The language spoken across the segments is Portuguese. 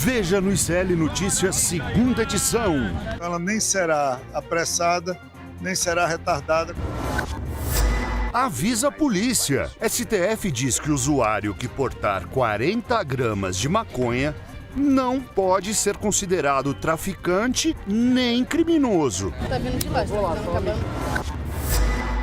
Veja no ICL Notícias, segunda edição. Ela nem será apressada, nem será retardada. Avisa a polícia. STF diz que o usuário que portar 40 gramas de maconha não pode ser considerado traficante nem criminoso. Tá vindo de lá, tá acabando.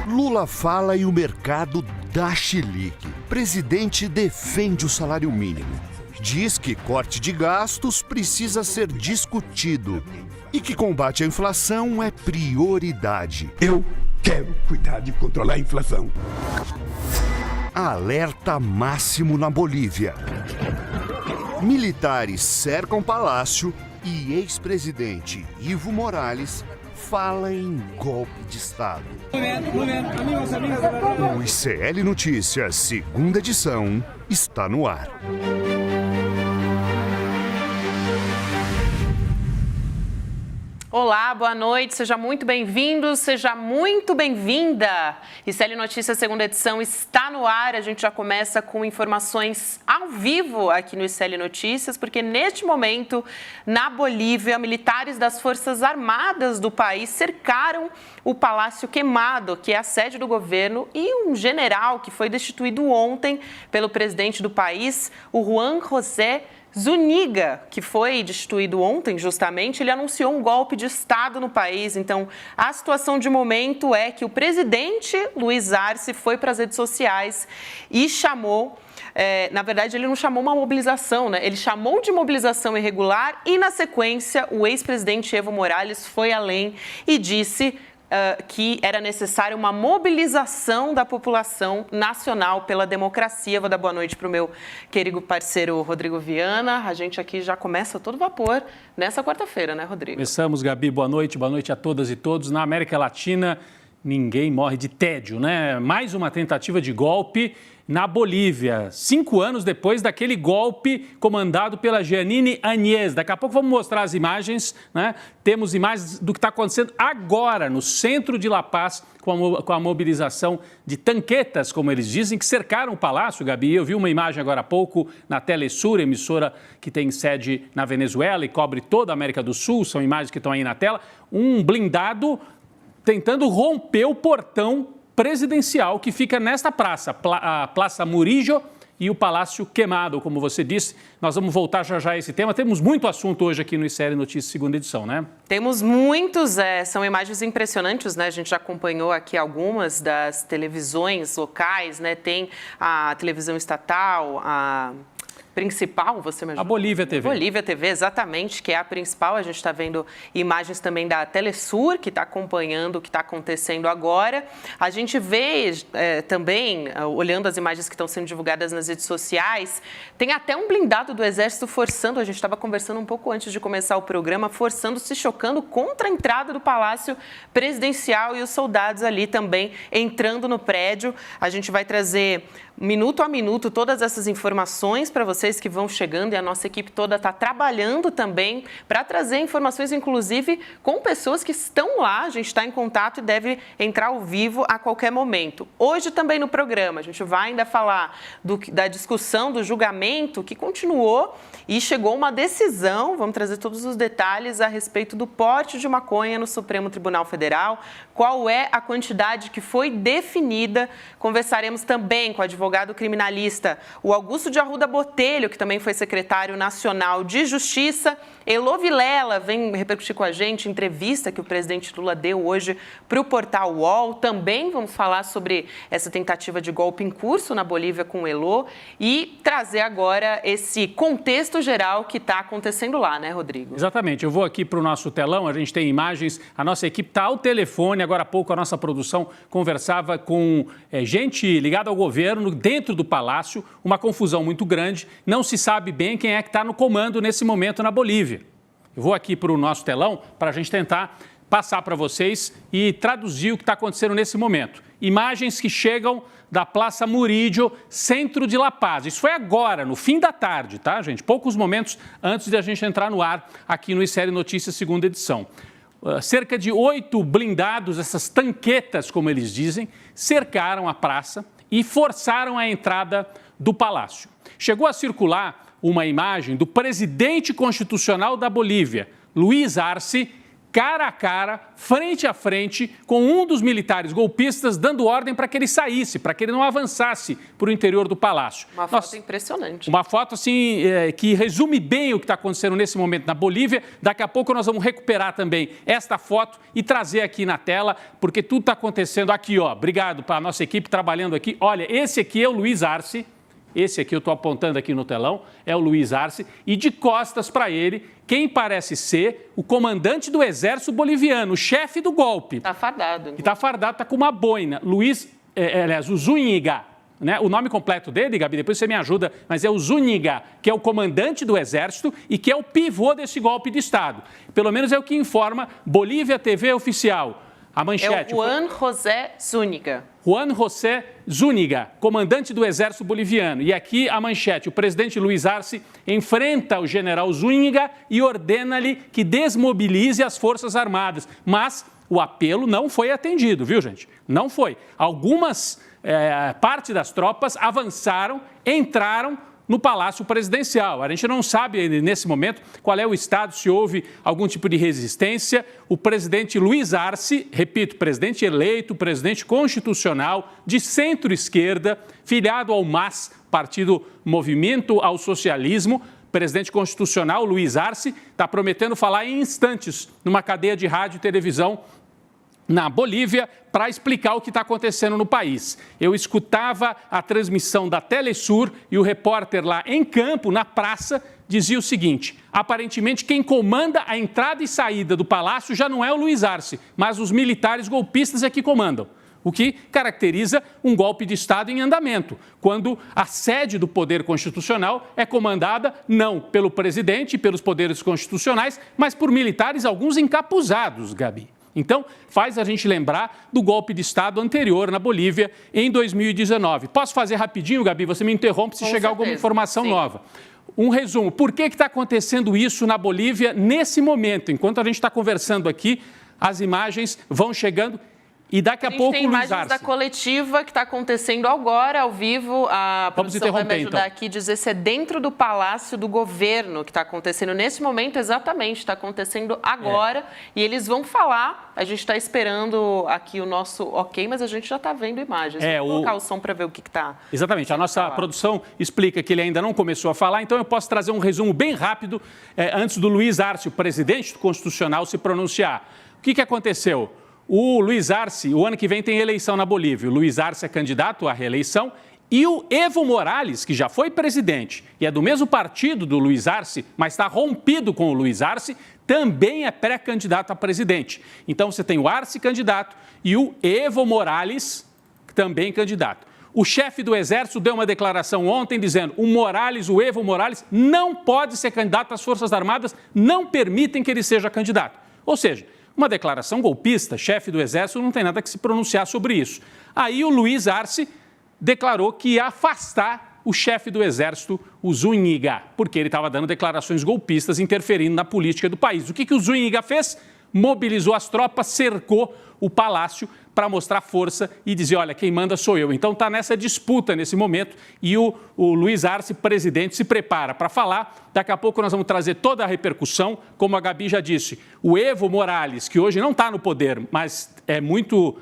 Lula fala e o mercado dá chilique. Presidente defende o salário mínimo. Diz que corte de gastos precisa ser discutido e que combate à inflação é prioridade. Eu quero cuidar de controlar a inflação. Alerta máximo na Bolívia. Militares cercam palácio e ex-presidente Evo Morales fala em golpe de Estado. O ICL Notícias, segunda edição, está no ar. Olá, boa noite, seja muito bem-vindo, seja muito bem-vinda. ICL Notícias, segunda edição, está no ar. A gente já começa com informações ao vivo aqui no ICL Notícias, porque neste momento, na Bolívia, militares das Forças Armadas do país cercaram o Palácio Quemado, que é a sede do governo, e um general que foi destituído ontem pelo presidente do país, o Juan José Zuniga, que foi destituído ontem, justamente, ele anunciou um golpe de Estado no país. Então, a situação de momento é que o presidente Luiz Arce foi para as redes sociais e chamou, na verdade, ele não chamou uma mobilização, né? Ele chamou de mobilização irregular e, na sequência, o ex-presidente Evo Morales foi além e disse que era necessária uma mobilização da população nacional pela democracia. Vou dar boa noite para o meu querido parceiro Rodrigo Viana. A gente aqui já começa todo vapor nessa quarta-feira, né, Rodrigo? Começamos, Gabi. Boa noite a todas e todos. Na América Latina, ninguém morre de tédio, né? Mais uma tentativa de golpe na Bolívia, 5 anos depois daquele golpe comandado pela Jeanine Áñez. Daqui a pouco vamos mostrar as imagens, né? Temos imagens do que está acontecendo agora no centro de La Paz com a mobilização de tanquetas, como eles dizem, que cercaram o palácio, Gabi. Eu vi uma imagem agora há pouco na Telesur, emissora que tem sede na Venezuela e cobre toda a América do Sul, são imagens que estão aí na tela, um blindado tentando romper o portão presidencial que fica nesta praça, a Praça Murillo e o Palácio Quemado, como você disse. Nós vamos voltar já a esse tema. Temos muito assunto hoje aqui no ICL Notícias, segunda edição, né? Temos muitos, são imagens impressionantes, né? A gente já acompanhou aqui algumas das televisões locais, né? Tem a televisão estatal, a principal, você me ajuda? A Bolívia TV. Bolívia TV, exatamente, que é a principal. A gente está vendo imagens também da Telesur, que está acompanhando o que está acontecendo agora. A gente vê também, olhando as imagens que estão sendo divulgadas nas redes sociais, tem até um blindado do Exército forçando, a gente estava conversando um pouco antes de começar o programa, se chocando contra a entrada do Palácio Presidencial e os soldados ali também entrando no prédio. A gente vai trazer minuto a minuto todas essas informações para vocês que vão chegando, e a nossa equipe toda está trabalhando também para trazer informações, inclusive com pessoas que estão lá. A gente está em contato e deve entrar ao vivo a qualquer momento. Hoje também no programa a gente vai ainda falar da discussão do julgamento que continuou e chegou uma decisão. Vamos trazer todos os detalhes a respeito do porte de maconha no Supremo Tribunal Federal, qual é a quantidade que foi definida. Conversaremos também com o advogado criminalista, o Augusto de Arruda Botelho, que também foi secretário nacional de Justiça. Elô Vilela vem repercutir com a gente entrevista que o presidente Lula deu hoje para o portal UOL. Também vamos falar sobre essa tentativa de golpe em curso na Bolívia com o Elô e trazer agora esse contexto geral que está acontecendo lá, né, Rodrigo? Exatamente. Eu vou aqui para o nosso telão, a gente tem imagens, a nossa equipe está ao telefone. Agora há pouco a nossa produção conversava com gente ligada ao governo dentro do palácio, uma confusão muito grande, não se sabe bem quem é que está no comando nesse momento na Bolívia. Eu vou aqui para o nosso telão para a gente tentar passar para vocês e traduzir o que está acontecendo nesse momento. Imagens que chegam da Praça Murillo, centro de La Paz. Isso foi agora, no fim da tarde, tá, gente? Poucos momentos antes de a gente entrar no ar aqui no ICL Notícias, segunda edição. Cerca de 8 blindados, essas tanquetas, como eles dizem, cercaram a praça e forçaram a entrada do palácio. Chegou a circular uma imagem do presidente constitucional da Bolívia, Luiz Arce, cara a cara, frente a frente, com um dos militares golpistas, dando ordem para que ele saísse, para que ele não avançasse para o interior do palácio. Uma foto impressionante. Uma foto, assim, que resume bem o que está acontecendo nesse momento na Bolívia. Daqui a pouco nós vamos recuperar também esta foto e trazer aqui na tela, porque tudo está acontecendo aqui, ó. Obrigado para a nossa equipe trabalhando aqui. Olha, esse aqui é o Luiz Arce. Esse aqui eu estou apontando aqui no telão, é o Luiz Arce, e de costas para ele, quem parece ser o comandante do exército boliviano, o chefe do golpe. Está fardado. Que está fardado, está com uma boina. O Zúñiga, né? O nome completo dele, Gabi, depois você me ajuda, mas é o Zúñiga, que é o comandante do exército e que é o pivô desse golpe de Estado. Pelo menos é o que informa Bolívia TV Oficial. A manchete. É o Juan José Zúñiga. Juan José Zúñiga, comandante do Exército Boliviano. E aqui a manchete, o presidente Luiz Arce enfrenta o general Zúñiga e ordena-lhe que desmobilize as Forças Armadas. Mas o apelo não foi atendido, viu, gente? Não foi. Algumas parte das tropas avançaram, entraram no Palácio Presidencial. A gente não sabe, nesse momento, qual é o estado, se houve algum tipo de resistência. O presidente Luiz Arce, repito, presidente eleito, presidente constitucional, de centro-esquerda, filiado ao MAS, Partido Movimento ao Socialismo, presidente constitucional Luiz Arce, está prometendo falar em instantes numa cadeia de rádio e televisão na Bolívia para explicar o que está acontecendo no país. Eu escutava a transmissão da Telesur e o repórter lá em campo, na praça, dizia o seguinte: aparentemente quem comanda a entrada e saída do palácio já não é o Luiz Arce, mas os militares golpistas é que comandam. O que caracteriza um golpe de Estado em andamento, quando a sede do poder constitucional é comandada não pelo presidente e pelos poderes constitucionais, mas por militares, alguns encapuzados, Gabi. Então, faz a gente lembrar do golpe de Estado anterior na Bolívia, em 2019. Posso fazer rapidinho, Gabi? Você me interrompe se chegar alguma informação nova. Um resumo. Por que está acontecendo isso na Bolívia nesse momento? Enquanto a gente está conversando aqui, as imagens vão chegando. E daqui a pouco tem o Luiz imagens Arce. da coletiva que está acontecendo agora, ao vivo. A produção vai me ajudar aqui a dizer se é dentro do Palácio do Governo que está acontecendo nesse momento, exatamente, está acontecendo agora. E eles vão falar, a gente está esperando aqui o nosso ok, mas a gente já está vendo imagens. Vou colocar o som para ver o que está. Exatamente, a nossa produção explica que ele ainda não começou a falar, então eu posso trazer um resumo bem rápido antes do Luiz Arce, o presidente do Constitucional, se pronunciar. O que aconteceu? O Luiz Arce, o ano que vem tem eleição na Bolívia. O Luiz Arce é candidato à reeleição e o Evo Morales, que já foi presidente e é do mesmo partido do Luiz Arce, mas está rompido com o Luiz Arce, também é pré-candidato a presidente. Então você tem o Arce candidato e o Evo Morales também candidato. O chefe do Exército deu uma declaração ontem dizendo o Evo Morales, não pode ser candidato às Forças Armadas, não permitem que ele seja candidato. Ou seja, uma declaração golpista, chefe do Exército não tem nada que se pronunciar sobre isso. Aí o Luiz Arce declarou que ia afastar o chefe do Exército, o Zúñiga, porque ele estava dando declarações golpistas, interferindo na política do país. O que o Zúñiga fez? Mobilizou as tropas, cercou o palácio para mostrar força e dizer, olha, quem manda sou eu. Então está nessa disputa nesse momento e o Luiz Arce, presidente, se prepara para falar. Daqui a pouco nós vamos trazer toda a repercussão, como a Gabi já disse. O Evo Morales, que hoje não está no poder, mas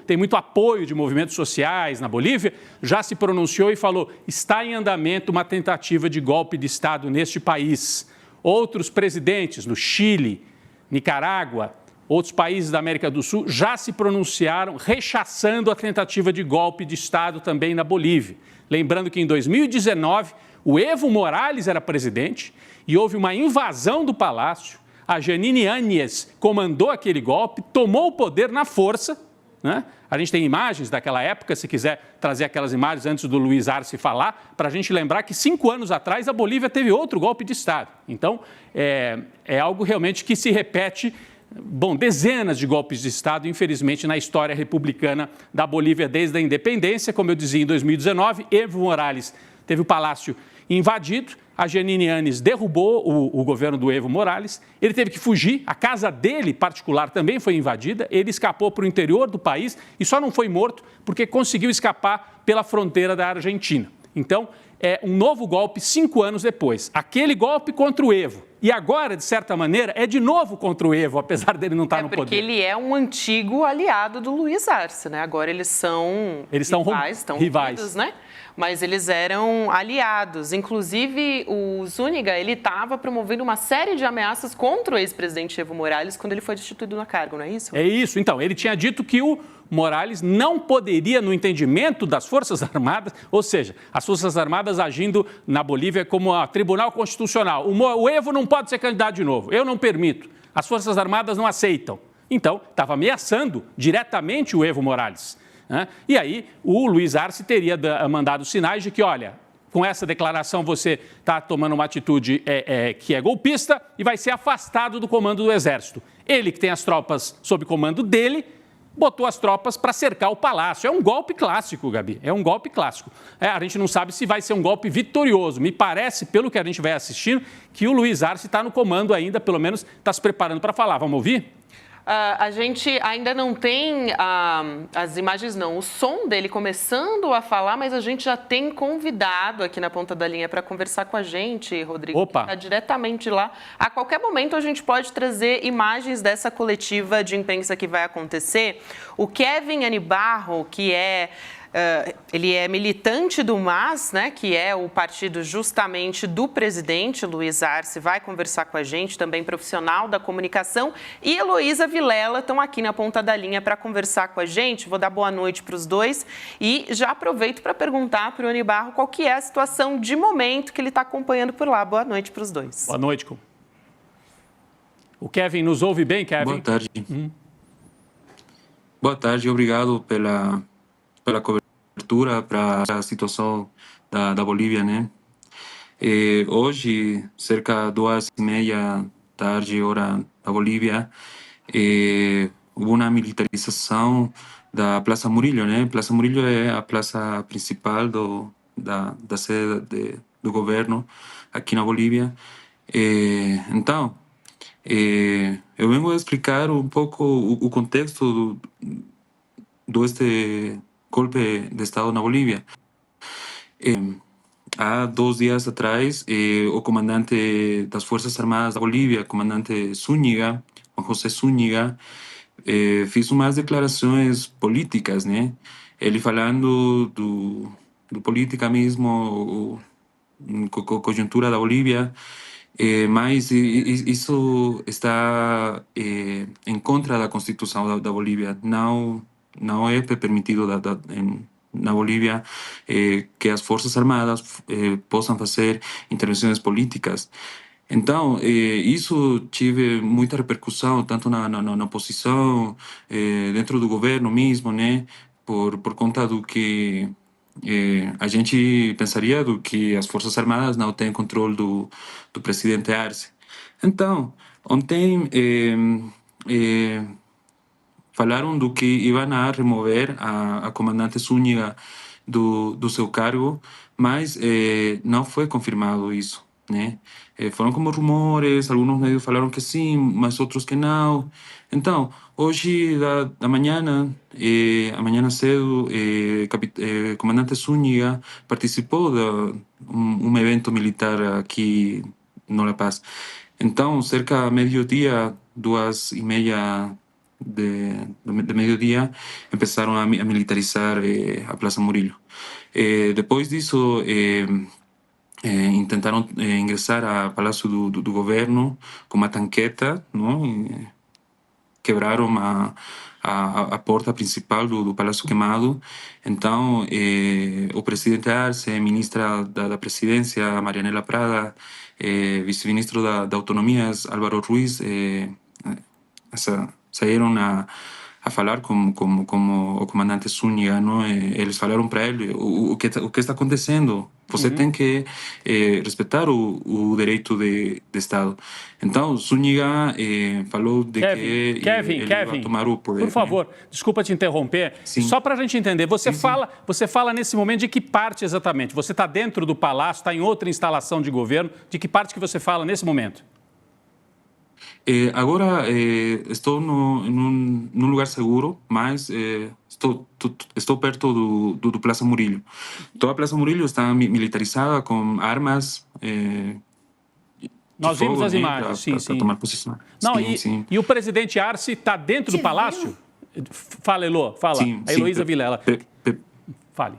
tem muito apoio de movimentos sociais na Bolívia, já se pronunciou e falou, está em andamento uma tentativa de golpe de Estado neste país. Outros presidentes no Chile, Nicarágua, outros países da América do Sul já se pronunciaram rechaçando a tentativa de golpe de Estado também na Bolívia. Lembrando que em 2019, o Evo Morales era presidente e houve uma invasão do palácio. A Jeanine Áñez comandou aquele golpe, tomou o poder na força, né? A gente tem imagens daquela época, se quiser trazer aquelas imagens antes do Luiz Arce falar, para a gente lembrar que 5 anos atrás a Bolívia teve outro golpe de Estado. Então, é algo realmente que se repete. Bom, dezenas de golpes de Estado, infelizmente, na história republicana da Bolívia desde a independência. Como eu dizia, em 2019, Evo Morales teve o palácio invadido, a Jeanine Áñez derrubou o governo do Evo Morales, ele teve que fugir, a casa dele particular também foi invadida, ele escapou para o interior do país e só não foi morto porque conseguiu escapar pela fronteira da Argentina. Então, é um novo golpe 5 anos depois. Aquele golpe contra o Evo. E agora, de certa maneira, é de novo contra o Evo, apesar dele não estar no poder. Porque ele é um antigo aliado do Luiz Arce, né? Agora eles são rivais, unidos, né? Mas eles eram aliados. Inclusive, o Zúñiga, ele estava promovendo uma série de ameaças contra o ex-presidente Evo Morales quando ele foi destituído no cargo, não é isso? É isso. Então, ele tinha dito que o Morales não poderia, no entendimento das Forças Armadas, ou seja, as Forças Armadas agindo na Bolívia como a Tribunal Constitucional. O Evo não pode ser candidato de novo, eu não permito. As Forças Armadas não aceitam. Então, estava ameaçando diretamente o Evo Morales. Né? E aí, o Luiz Arce teria mandado sinais de que, olha, com essa declaração você está tomando uma atitude que é golpista e vai ser afastado do comando do Exército. Ele, que tem as tropas sob comando dele, botou as tropas para cercar o palácio. É um golpe clássico, Gabi, é um golpe clássico. A gente não sabe se vai ser um golpe vitorioso. Me parece, pelo que a gente vai assistindo, que o Luiz Arce está no comando ainda, pelo menos está se preparando para falar. Vamos ouvir? A gente ainda não tem as imagens, não. O som dele começando a falar, mas a gente já tem convidado aqui na ponta da linha para conversar com a gente, Rodrigo. Opa! Está diretamente lá. A qualquer momento a gente pode trazer imagens dessa coletiva de imprensa que vai acontecer. O Kevin Anibarro, que ele é militante do MAS, né, que é o partido justamente do presidente Luiz Arce, vai conversar com a gente, também profissional da comunicação, e Heloísa Vilela estão aqui na ponta da linha para conversar com a gente. Vou dar boa noite para os dois e já aproveito para perguntar para o Anibarro qual que é a situação de momento que ele está acompanhando por lá. Boa noite para os dois. Boa noite. O Kevin nos ouve bem, Kevin? Boa tarde. Boa tarde, obrigado pela cobertura para a situação da Bolívia, né? Hoje, cerca de 2:30 da tarde, hora da Bolívia, houve uma militarização da Praça Murillo, né? Praça Murillo é a praça principal da sede do governo aqui na Bolívia. Então, eu venho a explicar um pouco o contexto deste golpe de Estado na Bolívia. Há 2 dias atrás, o comandante das Forças Armadas da Bolívia, comandante Zúñiga, Juan José Zúñiga, fez umas declarações políticas, né? Ele falando do política mesmo, conjuntura da Bolívia, mas isso está em contra da Constituição da Bolívia. Não é permitido na Bolívia que as Forças Armadas possam fazer intervenções políticas. Então, isso teve muita repercussão, tanto na oposição, dentro do governo mesmo, né? Por conta do que a gente pensaria do que as Forças Armadas não têm controle do presidente Arce. Então, ontem falaram do que iam a remover a comandante Zúñiga do seu cargo, mas não foi confirmado isso, né? Foram como rumores, alguns médios falaram que sim, mas outros que não. Então, hoje da manhã, amanhã cedo, comandante Zúñiga participou de um evento militar aqui no La Paz. Então, cerca de meio-dia, 2:30 de meio-dia, começaram a militarizar a Praça Murillo. Depois disso, tentaram ingressar ao Palácio do Governo com uma tanqueta, não? Quebraram a porta principal do Palácio Queimado. Então, o presidente Arce, a ministra da Presidência, Marianela Prada, vice-ministro da Autonomias, Álvaro Ruiz, saíram a falar como o comandante Zúñiga, não? Eles falaram para ele o que está acontecendo. Você tem que respeitar o direito de Estado. Então, Zúñiga falou de que ele vai tomar o poder. Por favor, né? Desculpa te interromper. Sim. Só para a gente entender, você fala nesse momento de que parte exatamente? Você está dentro do palácio, está em outra instalação de governo? De que parte que você fala nesse momento? Agora estou num lugar seguro, mas estou perto do Plaza Murillo. Toda a Plaza Murillo está militarizada com armas. Nós vimos as imagens, sim. Para tomar posição. Não, Sim. E o presidente Arce está dentro do palácio? Fala, Elô, fala. Sim, a Heloísa Vilela. Fale.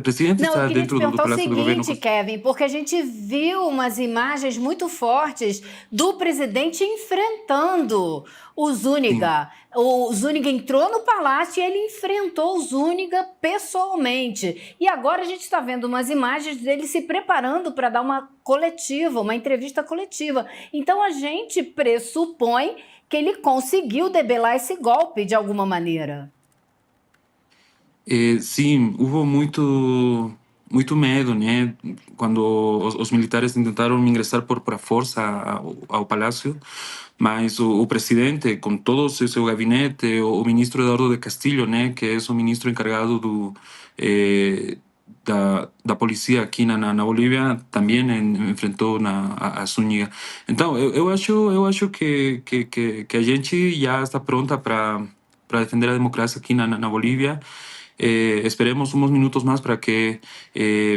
Presidente está dentro do Palácio do Governo. Kevin, porque a gente viu umas imagens muito fortes do presidente enfrentando o Zúñiga. O Zúñiga entrou no palácio e ele enfrentou o Zúñiga pessoalmente. E agora a gente está vendo umas imagens dele se preparando para dar uma coletiva, uma entrevista coletiva. Então a gente pressupõe que ele conseguiu debelar esse golpe de alguma maneira. Sim, houve muito medo, né? Quando os militares tentaram ingressar por força ao palácio, mas o presidente, com todo o seu gabinete, o ministro Eduardo de Castillo, né, que é o ministro encarregado da polícia aqui na Bolívia, também enfrentou a Zúñiga. Então, eu acho que a gente já está pronta para defender a democracia aqui na Bolívia. Esperemos uns minutos mais para que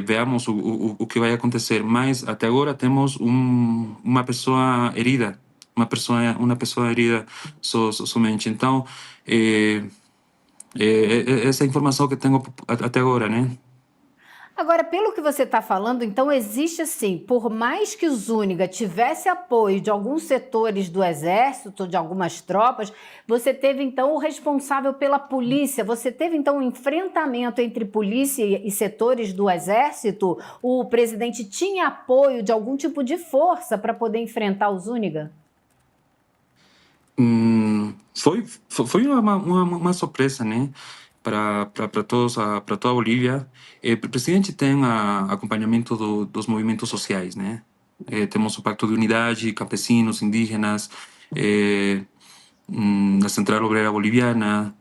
veamos o que vai acontecer. Mas até agora temos uma pessoa herida, uma pessoa herida somente. Então essa é a informação que tenho até agora, né? Agora, pelo que você está falando, então existe assim, por mais que o Zúñiga tivesse apoio de alguns setores do exército, de algumas tropas, você teve então o responsável pela polícia, você teve então um enfrentamento entre polícia e setores do exército? O presidente tinha apoio de algum tipo de força para poder enfrentar o Zúñiga? Foi uma surpresa, né? Para toda a Bolívia. O presidente tem acompanhamento dos movimentos sociais, né? Temos o Pacto de Unidade, campesinos, indígenas, a Central Obrera Boliviana.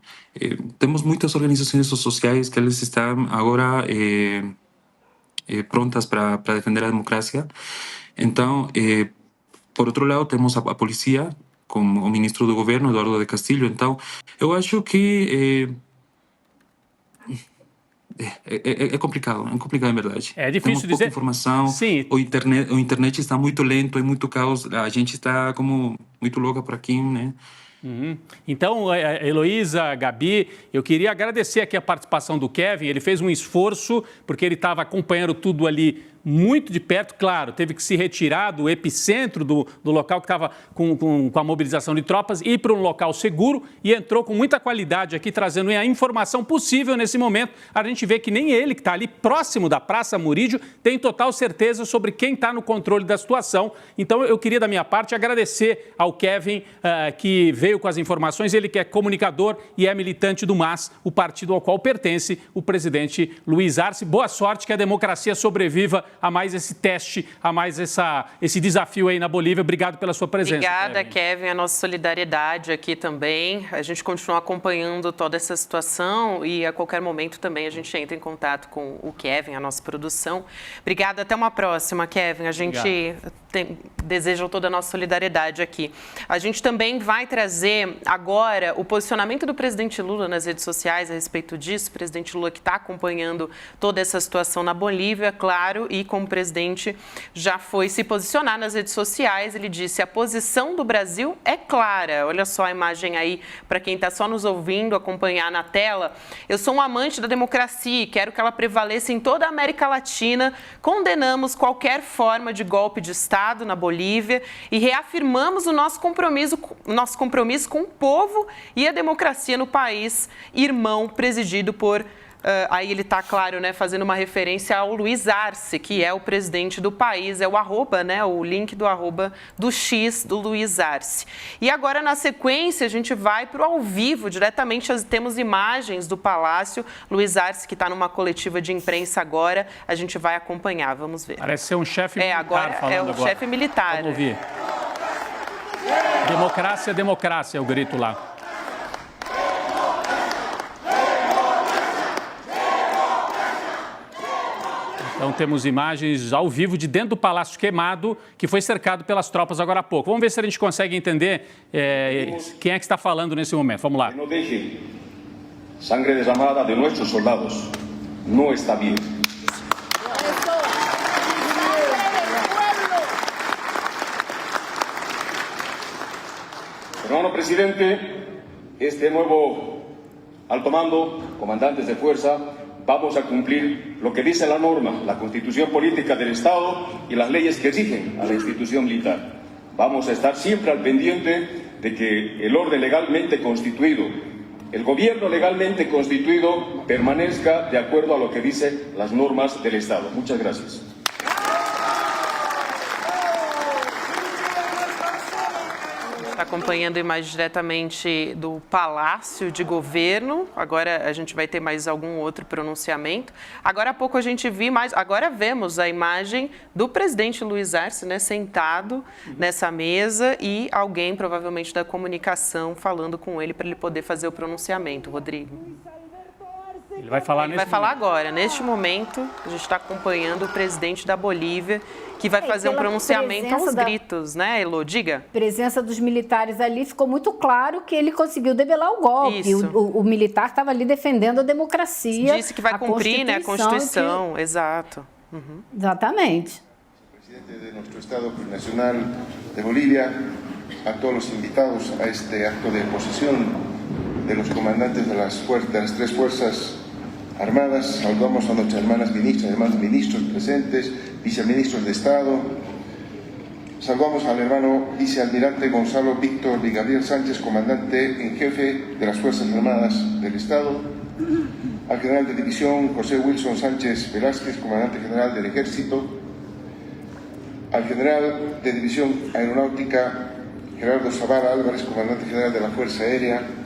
Temos muitas organizações sociais que eles estão agora prontas para defender a democracia. Então, por outro lado, temos a polícia, com o ministro do governo, Eduardo de Castillo. Então, eu acho que é complicado em verdade. É difícil Temos pouca informação. Sim. O internet está muito lento, é muito caos. A gente está como muito louca por aqui, né? Então, Heloísa, Gabi, eu queria agradecer aqui a participação do Kevin. Ele fez um esforço, porque ele estava acompanhando tudo ali muito de perto, claro, teve que se retirar do epicentro do local que estava com a mobilização de tropas, ir para um local seguro e entrou com muita qualidade aqui, trazendo a informação possível nesse momento. A gente vê que nem ele, que está ali próximo da Praça Murillo, tem total certeza sobre quem está no controle da situação. Então, eu queria, da minha parte, agradecer ao Kevin, que veio com as informações. Ele que é comunicador e é militante do MAS, o partido ao qual pertence o presidente Luiz Arce. Boa sorte, que a democracia sobreviva a mais esse teste, a mais esse desafio aí na Bolívia. Obrigado pela sua presença. Obrigada, Kevin. A nossa solidariedade aqui também. A gente continua acompanhando toda essa situação e a qualquer momento também a gente entra em contato com o Kevin, a nossa produção. Obrigada. Até uma próxima, Kevin. A gente deseja toda a nossa solidariedade aqui. A gente também vai trazer agora o posicionamento do presidente Lula nas redes sociais a respeito disso. O presidente Lula que está acompanhando toda essa situação na Bolívia, claro, e como presidente já foi se posicionar nas redes sociais. Ele disse: a posição do Brasil é clara. Olha só a imagem aí para quem está só nos ouvindo acompanhar na tela. Eu sou um amante da democracia e quero que ela prevaleça em toda a América Latina. Condenamos qualquer forma de golpe de Estado na Bolívia e reafirmamos o nosso compromisso com o povo e a democracia no país irmão, presidido por... aí ele está, claro, né, fazendo uma referência ao Luiz Arce, que é o presidente do país, é o arroba, né, o link do arroba do X do Luiz Arce. E agora, na sequência, a gente vai para o ao vivo, diretamente temos imagens do Palácio. Luiz Arce, que está numa coletiva de imprensa agora, a gente vai acompanhar, vamos ver. Parece ser um chefe militar agora falando é o chefe militar. Vamos ouvir. Democracia, democracia, é o grito lá. Então temos imagens ao vivo de dentro do Palácio Queimado, que foi cercado pelas tropas agora há pouco. Vamos ver se a gente consegue entender quem é que está falando nesse momento. Vamos lá. Não deixe sangre derramada de nossos soldados. Não está bem. Hermano presidente, este nuevo alto mando, comandantes de fuerza, vamos a cumplir lo que dice la norma, la constitución política del Estado y las leyes que rigen a la institución militar. Vamos a estar siempre al pendiente de que el orden legalmente constituido, el gobierno legalmente constituido, permanezca de acuerdo a lo que dicen las normas del Estado. Muchas gracias. Está acompanhando imagens diretamente do Palácio de Governo. Agora a gente vai ter mais algum outro pronunciamento. Agora há pouco a gente viu, mas agora vemos a imagem do presidente Luiz Arce, né, sentado nessa mesa e alguém, provavelmente da comunicação, falando com ele para ele poder fazer o pronunciamento. Rodrigo. Ele vai falar Ele vai falar agora. Neste momento, a gente está acompanhando o presidente da Bolívia, que vai fazer um pronunciamento aos gritos, né, Elô? Diga. Presença dos militares ali, ficou muito claro que ele conseguiu debelar o golpe. O militar estava ali defendendo a democracia. Disse que vai cumprir, né, a Constituição. Exato. Uhum. Exatamente. Presidente de nosso Estado Nacional de Bolívia, a todos os invitados a este acto de posição de los comandantes de las tres fuerzas armadas, saludamos a nuestras hermanas ministras, hermanos ministros presentes, viceministros de Estado, saludamos al hermano vicealmirante Gonzalo Víctor y Gabriel Sánchez, comandante en jefe de las Fuerzas Armadas del Estado, al general de división José Wilson Sánchez Velázquez, comandante general del Ejército, al general de división aeronáutica Gerardo Zavala Álvarez, comandante general de la Fuerza Aérea.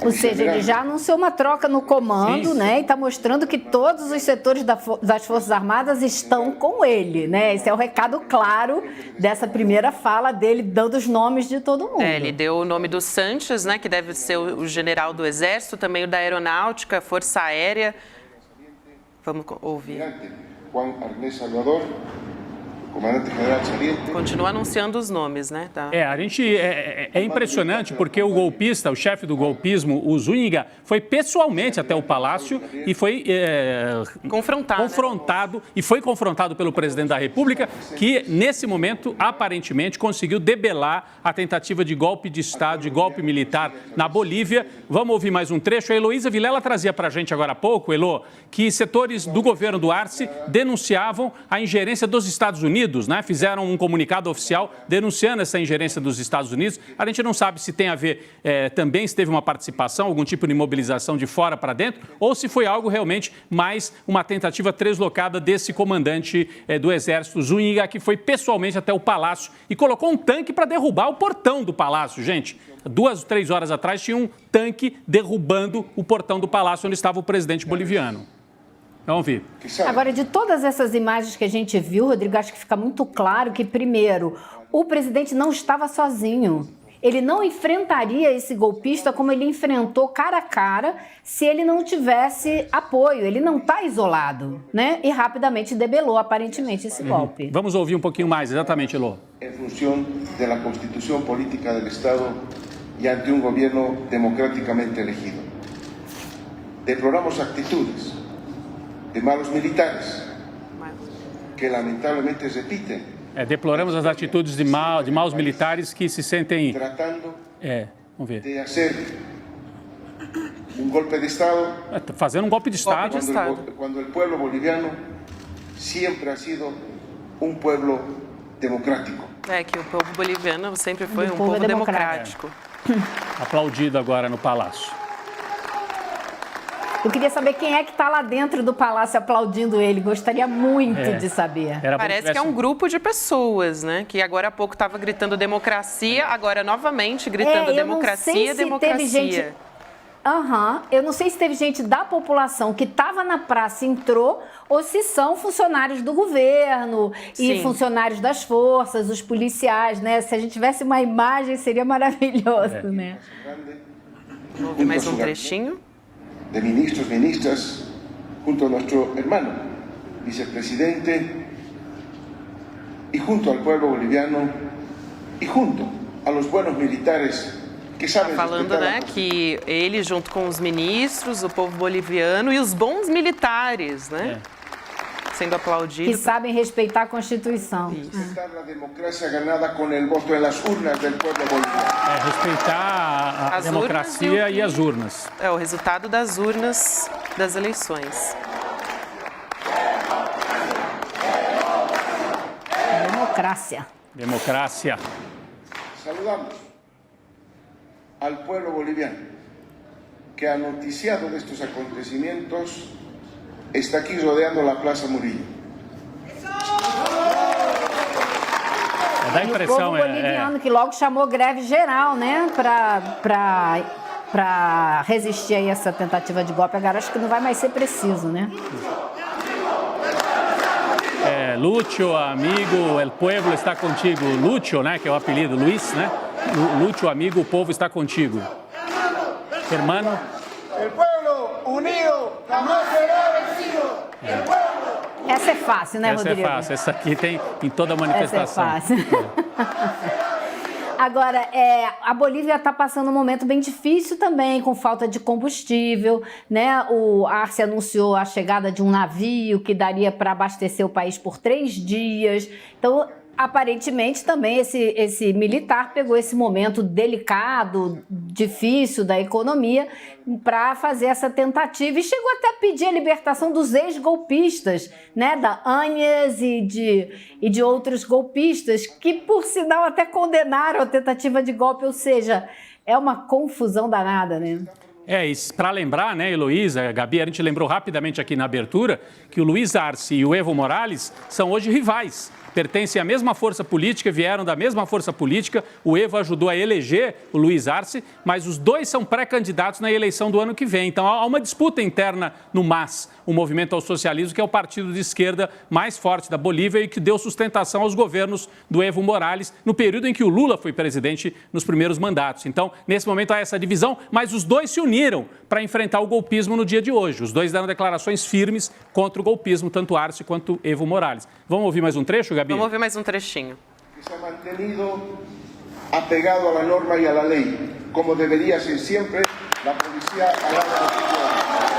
Ou seja, ele já anunciou uma troca no comando, né? E está mostrando que todos os setores das Forças Armadas estão com ele, né? Esse é o recado claro dessa primeira fala dele, dando os nomes de todo mundo. Ele deu o nome do Sanches, né? Que deve ser o general do Exército, também o da Aeronáutica, Força Aérea. Vamos ouvir. Juan Arnés Salvador, comandante general saliente. Continua anunciando os nomes, né? Tá. A gente é impressionante porque o golpista, o chefe do golpismo, o Zúñiga, foi pessoalmente até o palácio e foi confrontado e foi confrontado pelo presidente da República, que nesse momento aparentemente conseguiu debelar a tentativa de golpe de Estado, de golpe militar na Bolívia. Vamos ouvir mais um trecho. A Heloísa Vilela trazia para a gente agora há pouco, Elô, que setores do governo do Arce denunciavam a ingerência dos Estados Unidos, né? Fizeram um comunicado oficial denunciando essa ingerência dos Estados Unidos. A gente não sabe se tem a ver também, se teve uma participação, algum tipo de mobilização de fora para dentro, ou se foi algo realmente mais uma tentativa translocada desse comandante do Exército, Zúñiga, que foi pessoalmente até o Palácio e colocou um tanque para derrubar o portão do Palácio. Gente, 2 ou 3 horas atrás tinha um tanque derrubando o portão do Palácio onde estava o presidente boliviano. Vamos ver. Agora, de todas essas imagens que a gente viu, Rodrigo, acho que fica muito claro que, primeiro, o presidente não estava sozinho. Ele não enfrentaria esse golpista como ele enfrentou cara a cara se ele não tivesse apoio. Ele não está isolado, né? E rapidamente debelou, aparentemente, esse golpe. Vamos ouvir um pouquinho mais, exatamente, Elô. Em função da Constituição Política do Estado e ante um governo democraticamente elegido. Deploramos atitudes de malos militares, que lamentavelmente repitem. Deploramos as atitudes de maus militares que se sentem... Tratando vamos ver. de fazer um golpe de Estado. Fazendo um golpe de Estado. Quando o povo boliviano sempre ha sido um povo democrático. Que o povo boliviano sempre foi um povo democrático. Aplaudido agora no Palácio. Eu queria saber quem é que está lá dentro do palácio aplaudindo ele. Gostaria muito de saber. Parece que é um grupo de pessoas, né? Que agora há pouco estava gritando democracia, agora novamente gritando democracia, democracia. Eu não sei se teve gente da população que estava na praça e entrou, ou se são funcionários do governo e funcionários das forças, os policiais, né? Se a gente tivesse uma imagem, seria maravilhoso, né? Vamos ouvir mais um trechinho. De ministros, ministras, junto a nosso hermano, vicepresidente, y junto al pueblo boliviano, y junto a los buenos militares que Está sabem falando, respeitar né, que ele, junto com os ministros, o povo boliviano e os bons militares, né, sendo aplaudido. Que sabem respeitar a Constituição. respeitar a democracia ganada com o voto nas urnas do povo boliviano. Respeitar a democracia e as urnas. É o resultado das urnas das eleições. Democracia. Saludamos al pueblo boliviano que ha noticiado de estos acontecimientos, está aquí rodeando la Plaza Murillo. Dá a impressão, o povo boliviano que logo chamou greve geral, né, para resistir a essa tentativa de golpe. Agora acho que não vai mais ser preciso, né? Lúcio, amigo, el pueblo está contigo. Lúcio, né, que é o apelido, Luiz, né? Lúcio, amigo, o povo está contigo. Hermano. El pueblo unido jamás será vencido. El pueblo. Essa é fácil, né, Rodrigo? Essa é fácil, essa aqui tem em toda a manifestação. Essa é fácil. Agora, a Bolívia está passando um momento bem difícil também, com falta de combustível, né? O Arce anunciou a chegada de um navio que daria para abastecer o país por 3 dias. Então, aparentemente, também esse militar pegou esse momento delicado, difícil da economia para fazer essa tentativa e chegou até a pedir a libertação dos ex-golpistas, né, da Áñez e de outros golpistas que, por sinal, até condenaram a tentativa de golpe, ou seja, é uma confusão danada, né? Para lembrar, né, Heloísa, Gabi, a gente lembrou rapidamente aqui na abertura que o Luiz Arce e o Evo Morales são hoje rivais. Pertencem à mesma força política, vieram da mesma força política. O Evo ajudou a eleger o Luiz Arce, mas os dois são pré-candidatos na eleição do ano que vem. Então há uma disputa interna no MAS, o Movimento ao Socialismo, que é o partido de esquerda mais forte da Bolívia e que deu sustentação aos governos do Evo Morales no período em que o Lula foi presidente nos primeiros mandatos. Então, nesse momento há essa divisão, mas os dois se uniram para enfrentar o golpismo no dia de hoje. Os dois deram declarações firmes contra o golpismo, tanto Arce quanto Evo Morales. Vamos ouvir mais um trecho, Gabi? Vamos ouvir mais um trechinho. Que se ha mantenido apegado a la norma y a la ley, como debería ser siempre la policía al lado de los ciudadanos.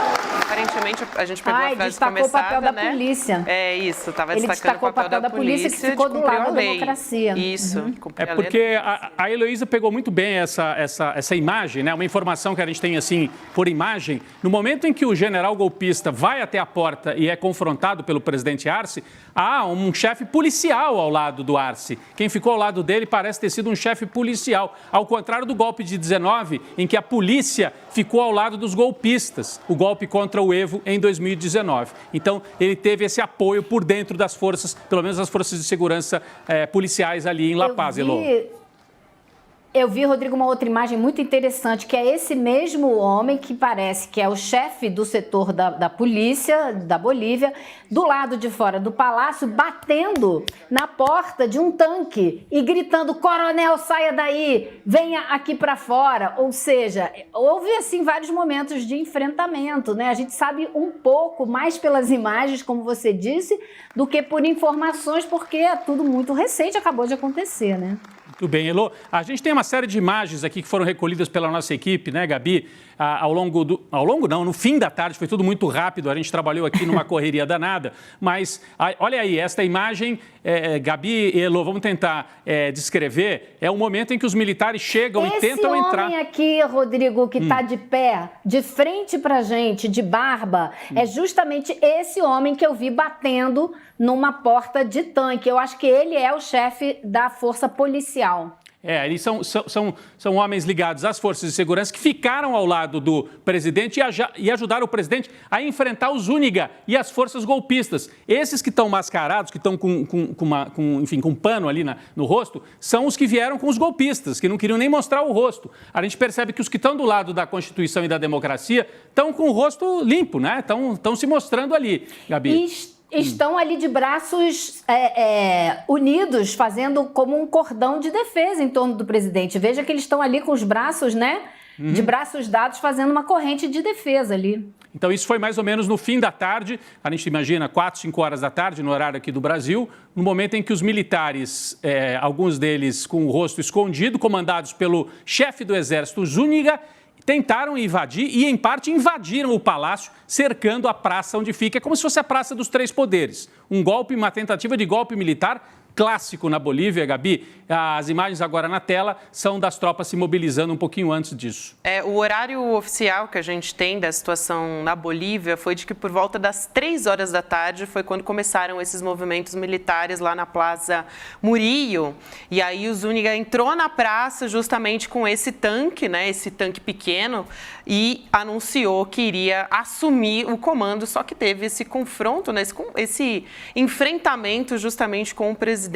Aparentemente, a gente pegou a frase destacou começada, o papel da né? polícia. É isso, estava Ele destacando destacou o papel da polícia que ficou do lado da lei. democracia. Isso, É porque a Heloísa pegou muito bem essa imagem, né? Uma informação que a gente tem assim por imagem. No momento em que o general golpista vai até a porta e é confrontado pelo presidente Arce, há um chefe policial ao lado do Arce. Quem ficou ao lado dele parece ter sido um chefe policial. Ao contrário do golpe de 19, em que a polícia ficou ao lado dos golpistas. O golpe contra o Evo em 2019. Então, ele teve esse apoio por dentro das forças, pelo menos das forças de segurança policiais ali em La Paz, Elô. Eu vi, Rodrigo, uma outra imagem muito interessante, que é esse mesmo homem que parece que é o chefe do setor da polícia da Bolívia, do lado de fora do palácio, batendo na porta de um tanque e gritando: "Coronel, saia daí, venha aqui para fora". Ou seja, houve assim vários momentos de enfrentamento, né? A gente sabe um pouco mais pelas imagens, como você disse, do que por informações, porque é tudo muito recente, acabou de acontecer, né? Muito bem, Elô. A gente tem uma série de imagens aqui que foram recolhidas pela nossa equipe, né, Gabi? No fim da tarde, foi tudo muito rápido, a gente trabalhou aqui numa correria danada, mas olha aí, esta imagem, Gabi e Elô, vamos tentar descrever, é o momento em que os militares chegam e tentam entrar. Esse homem aqui, Rodrigo, que está de pé, de frente pra gente, de barba, é justamente esse homem que eu vi batendo numa porta de tanque. Eu acho que ele é o chefe da força policial. Eles são homens ligados às forças de segurança que ficaram ao lado do presidente e ajudaram o presidente a enfrentar os Zúñiga e as forças golpistas. Esses que estão mascarados, que estão com um pano ali no rosto, são os que vieram com os golpistas, que não queriam nem mostrar o rosto. A gente percebe que os que estão do lado da Constituição e da democracia estão com o rosto limpo, né? Estão se mostrando ali, Gabi. Estão ali de braços unidos, fazendo como um cordão de defesa em torno do presidente. Veja que eles estão ali com os braços, né? De braços dados, fazendo uma corrente de defesa ali. Então, isso foi mais ou menos no fim da tarde, a gente imagina 4, 5 horas da tarde, no horário aqui do Brasil, no momento em que os militares, alguns deles com o rosto escondido, comandados pelo chefe do Exército, Zúñiga, tentaram invadir e, em parte, invadiram o palácio, cercando a praça onde fica. É como se fosse a Praça dos Três Poderes. Um golpe, uma tentativa de golpe militar clássico na Bolívia, Gabi. As imagens agora na tela são das tropas se mobilizando um pouquinho antes disso. O horário oficial que a gente tem da situação na Bolívia foi de que por volta das 3 horas da tarde foi quando começaram esses movimentos militares lá na Plaza Murillo. E aí o Zúñiga entrou na praça justamente com esse tanque, né, esse tanque pequeno, e anunciou que iria assumir o comando, só que teve esse confronto, né, esse enfrentamento justamente com o presidente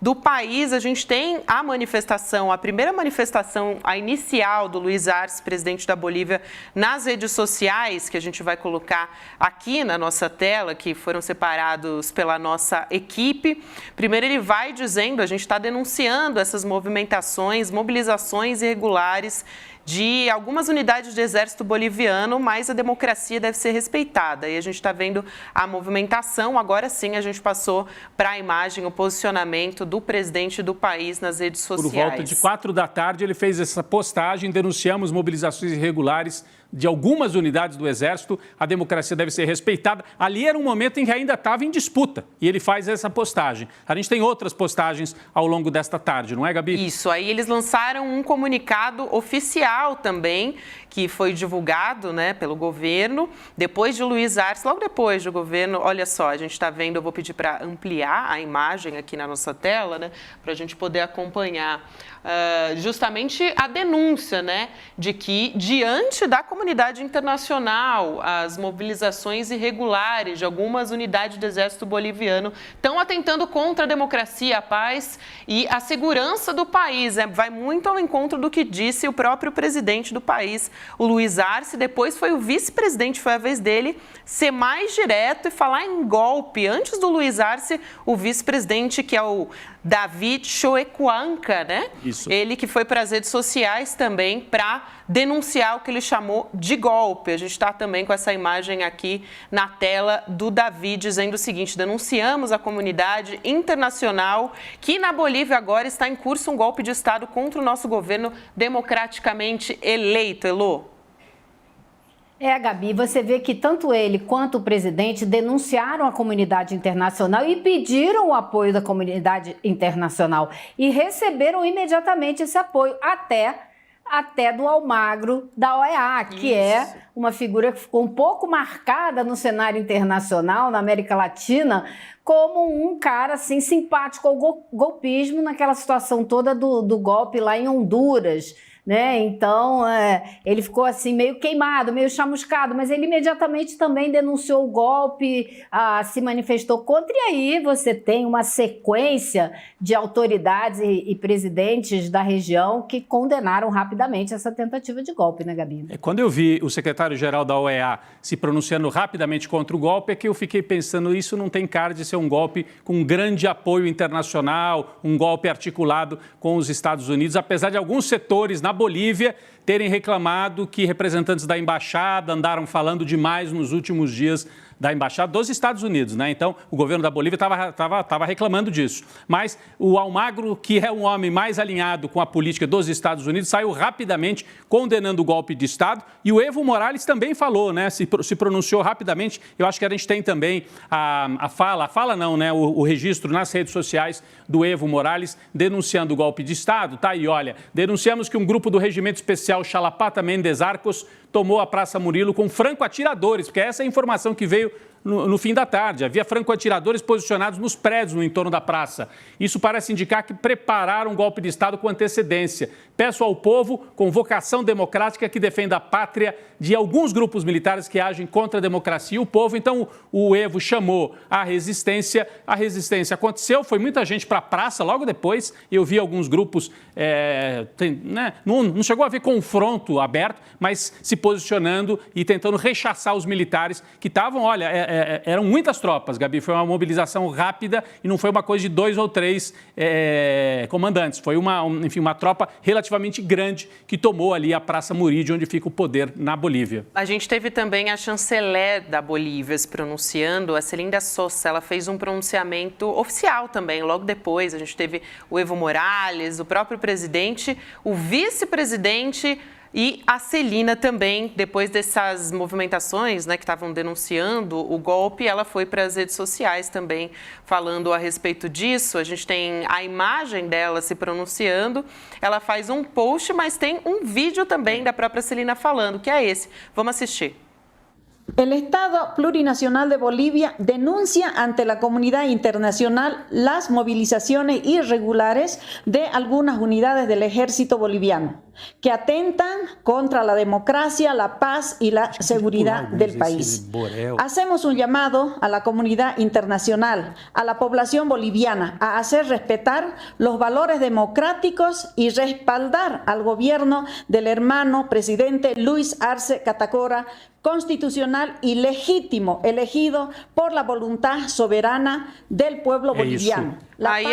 do país. A gente tem a manifestação, a primeira manifestação, a inicial do Luiz Arce, presidente da Bolívia, nas redes sociais, que a gente vai colocar aqui na nossa tela, que foram separados pela nossa equipe. Primeiro ele vai dizendo, a gente está denunciando essas movimentações, mobilizações irregulares de algumas unidades do exército boliviano, mas a democracia deve ser respeitada. E a gente está vendo a movimentação. Agora sim a gente passou para a imagem, o posicionamento do presidente do país nas redes sociais. Por volta de 4 da tarde ele fez essa postagem, denunciamos mobilizações irregulares de algumas unidades do Exército, a democracia deve ser respeitada. Ali era um momento em que ainda estava em disputa e ele faz essa postagem. A gente tem outras postagens ao longo desta tarde, não é, Gabi? Isso, aí eles lançaram um comunicado oficial também, que foi divulgado, né, pelo governo, depois de Luiz Arce, logo depois do governo. Olha só, a gente está vendo, eu vou pedir para ampliar a imagem aqui na nossa tela, né, para a gente poder acompanhar justamente a denúncia, né, de que diante da comunidade internacional, as mobilizações irregulares de algumas unidades do exército boliviano estão atentando contra a democracia, a paz e a segurança do país. Vai muito ao encontro do que disse o próprio presidente do país, o Luiz Arce. Depois foi o vice-presidente, foi a vez dele ser mais direto e falar em golpe. Antes do Luiz Arce, o vice-presidente, que é o David Choequanca, né? Isso. Ele que foi para as redes sociais também para denunciar o que ele chamou de golpe. A gente está também com essa imagem aqui na tela do David dizendo o seguinte: denunciamos a comunidade internacional que na Bolívia agora está em curso um golpe de Estado contra o nosso governo democraticamente eleito. Elô? Gabi, você vê que tanto ele quanto o presidente denunciaram a comunidade internacional e pediram o apoio da comunidade internacional e receberam imediatamente esse apoio, até do Almagro da OEA, que é uma figura que ficou um pouco marcada no cenário internacional, na América Latina, como um cara assim, simpático ao golpismo naquela situação toda do golpe lá em Honduras. Né? Então, ele ficou assim meio queimado, meio chamuscado, mas ele imediatamente também denunciou o golpe, se manifestou contra, e aí você tem uma sequência de autoridades e presidentes da região que condenaram rapidamente essa tentativa de golpe, né, Gabi? Quando eu vi o secretário-geral da OEA se pronunciando rapidamente contra o golpe, é que eu fiquei pensando, isso não tem cara de ser um golpe com grande apoio internacional, um golpe articulado com os Estados Unidos, apesar de alguns setores na Bolívia terem reclamado que representantes da embaixada andaram falando demais nos últimos dias da embaixada dos Estados Unidos, né? Então, o governo da Bolívia estava reclamando disso. Mas o Almagro, que é um homem mais alinhado com a política dos Estados Unidos, saiu rapidamente condenando o golpe de Estado. E o Evo Morales também falou, né? Se pronunciou rapidamente. Eu acho que a gente tem também o registro nas redes sociais do Evo Morales denunciando o golpe de Estado. Tá aí, olha, denunciamos que um grupo do Regimento Especial Xalapata Mendes Arcos tomou a Praça Murillo com franco-atiradores, porque essa é a informação que veio no fim da tarde. Havia franco-atiradores posicionados nos prédios no entorno da praça. Isso parece indicar que prepararam um golpe de Estado com antecedência. Peço ao povo, com vocação democrática, que defenda a pátria de alguns grupos militares que agem contra a democracia e o povo. Então, o Evo chamou a resistência aconteceu, foi muita gente para a praça logo depois. Eu vi alguns grupos, não chegou a haver confronto aberto, mas se posicionando e tentando rechaçar os militares que estavam, olha, eram muitas tropas, Gabi, foi uma mobilização rápida e não foi uma coisa de 2 ou 3 comandantes, foi uma tropa relativamente grande que tomou ali a Praça Murid, onde fica o poder na Bolívia. A gente teve também a chanceler da Bolívia se pronunciando, a Celinda Sosa, ela fez um pronunciamento oficial também, logo depois a gente teve o Evo Morales, o próprio presidente, o vice-presidente e a Celina também, depois dessas movimentações, né, que estavam denunciando o golpe, ela foi para as redes sociais também falando a respeito disso. A gente tem a imagem dela se pronunciando, ela faz um post, mas tem um vídeo também da própria Celina falando, que é esse. Vamos assistir. El Estado Plurinacional de Bolivia denuncia ante la comunidad internacional las movilizaciones irregulares de algunas unidades del ejército boliviano, que atentan contra la democracia, la paz y la seguridad del país. Hacemos un llamado a la comunidad internacional, a la población boliviana, a hacer respetar los valores democráticos y respaldar al gobierno del hermano presidente Luis Arce Catacora, constitucional y legítimo, elegido por la voluntad soberana del pueblo boliviano. Aí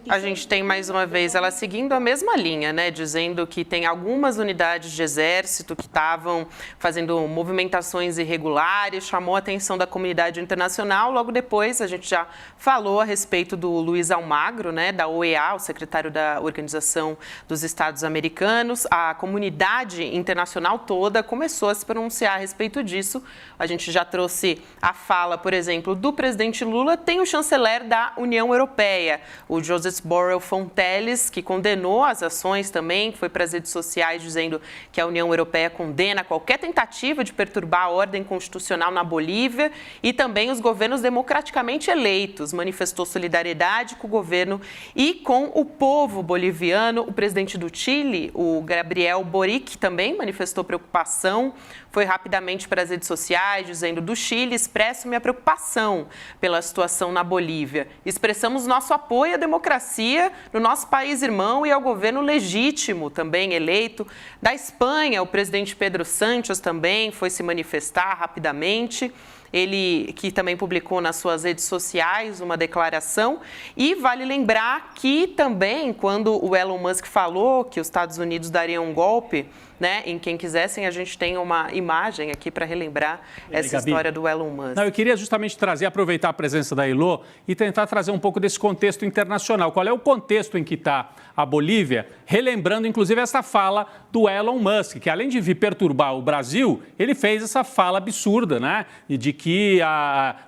a gente tem mais uma vez ela seguindo a mesma linha, né, dizendo que tem algumas unidades de exército que estavam fazendo movimentações irregulares, chamou a atenção da comunidade internacional. Logo depois a gente já falou a respeito do Luiz Almagro, né, da OEA, o secretário da Organização dos Estados Americanos. A comunidade internacional toda começou a se pronunciar a respeito disso. A gente já trouxe a fala, por exemplo, do presidente Lula, tem o chanceler da União Europeia, o Josep Borrell Fontelles, que condenou as ações também, foi para as redes sociais dizendo que a União Europeia condena qualquer tentativa de perturbar a ordem constitucional na Bolívia e também os governos democraticamente eleitos. Manifestou solidariedade com o governo e com o povo boliviano. O presidente do Chile, o Gabriel Boric, também manifestou preocupação, foi rapidamente para as redes sociais dizendo: do Chile, expresso minha preocupação pela situação na Bolívia. Expressamos nosso apoio à democracia no nosso país irmão e ao governo legítimo, também eleito. Da Espanha, o presidente Pedro Sánchez também foi se manifestar rapidamente. Ele que também publicou nas suas redes sociais uma declaração. E vale lembrar que também, quando o Elon Musk falou que os Estados Unidos dariam um golpe, né, em quem quisessem, a gente tem uma imagem aqui para relembrar essa história do Elon Musk. Não, eu queria justamente aproveitar a presença da Elô e tentar trazer um pouco desse contexto internacional. Qual é o contexto em que está a Bolívia? Relembrando, inclusive, essa fala do Elon Musk, que além de vir perturbar o Brasil, ele fez essa fala absurda, né, de que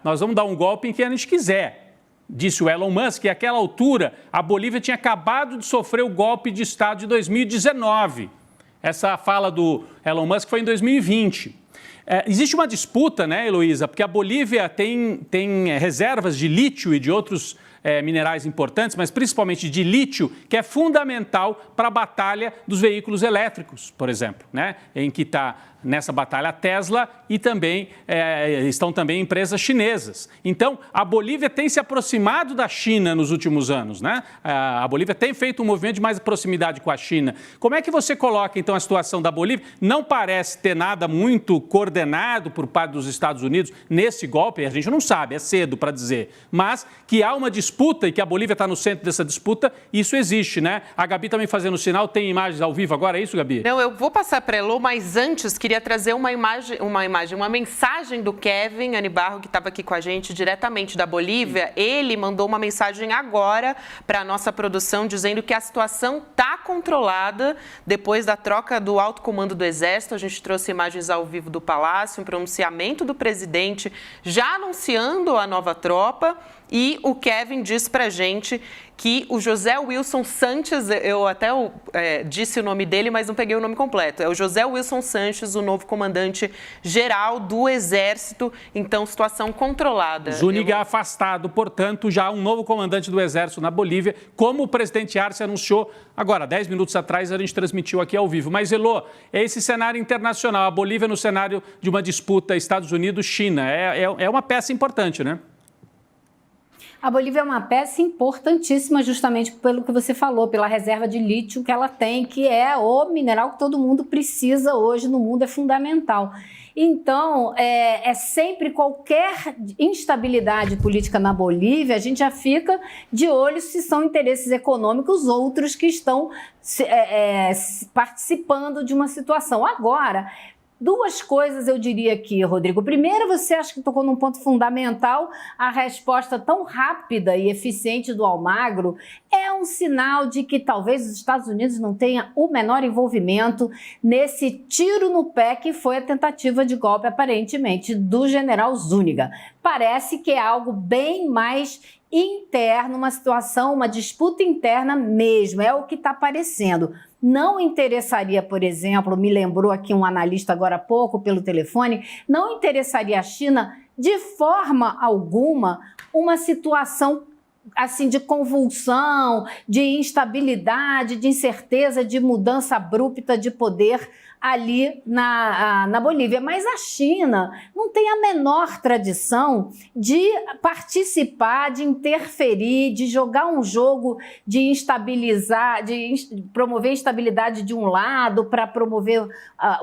nós vamos dar um golpe em quem a gente quiser. Disse o Elon Musk que, àquela altura, a Bolívia tinha acabado de sofrer o golpe de Estado de 2019. Essa fala do Elon Musk foi em 2020. Existe uma disputa, né, Heloísa, porque a Bolívia tem reservas de lítio e de outros minerais importantes, mas principalmente de lítio, que é fundamental para a batalha dos veículos elétricos, por exemplo, né, em que está nessa batalha a Tesla e também estão também empresas chinesas. Então, a Bolívia tem se aproximado da China nos últimos anos, né? A Bolívia tem feito um movimento de mais proximidade com a China. Como é que você coloca, então, a situação da Bolívia? Não parece ter nada muito coordenado por parte dos Estados Unidos nesse golpe, a gente não sabe, é cedo para dizer, mas que há uma disputa e que a Bolívia está no centro dessa disputa, isso existe, né? A Gabi também fazendo sinal, tem imagens ao vivo agora, é isso, Gabi? Não, eu vou passar para a Elô, mas antes queria trazer uma mensagem do Kevin Anibarro, que estava aqui com a gente diretamente da Bolívia. Ele mandou uma mensagem agora para a nossa produção dizendo que a situação está controlada depois da troca do alto comando do Exército. A gente trouxe imagens ao vivo do Palácio, um pronunciamento do presidente já anunciando a nova tropa. E o Kevin disse para a gente que o José Wilson Sanches, eu até disse o nome dele, mas não peguei o nome completo. É o José Wilson Sanches, o novo comandante-geral do Exército. Então, situação controlada. Zúñiga afastado, portanto, já um novo comandante do Exército na Bolívia, como o presidente Arce anunciou agora, 10 minutos atrás, a gente transmitiu aqui ao vivo. Mas, Elô, é esse cenário internacional, a Bolívia no cenário de uma disputa Estados Unidos-China. É uma peça importante, né? A Bolívia é uma peça importantíssima justamente pelo que você falou, pela reserva de lítio que ela tem, que é o mineral que todo mundo precisa hoje no mundo, é fundamental. Então, sempre qualquer instabilidade política na Bolívia, a gente já fica de olho se são interesses econômicos outros que estão participando de uma situação. Agora, duas coisas eu diria aqui, Rodrigo. Primeiro, você acha que tocou num ponto fundamental, a resposta tão rápida e eficiente do Almagro é um sinal de que talvez os Estados Unidos não tenham o menor envolvimento nesse tiro no pé que foi a tentativa de golpe, aparentemente, do general Zúñiga. Parece que é algo bem mais interno, uma situação, uma disputa interna mesmo, é o que está parecendo. Não interessaria, por exemplo, me lembrou aqui um analista agora há pouco pelo telefone, não interessaria à China de forma alguma uma situação assim de convulsão, de instabilidade, de incerteza, de mudança abrupta de poder ali na Bolívia. Mas a China não tem a menor tradição de participar, de interferir, de jogar um jogo de instabilizar, de promover instabilidade de um lado para promover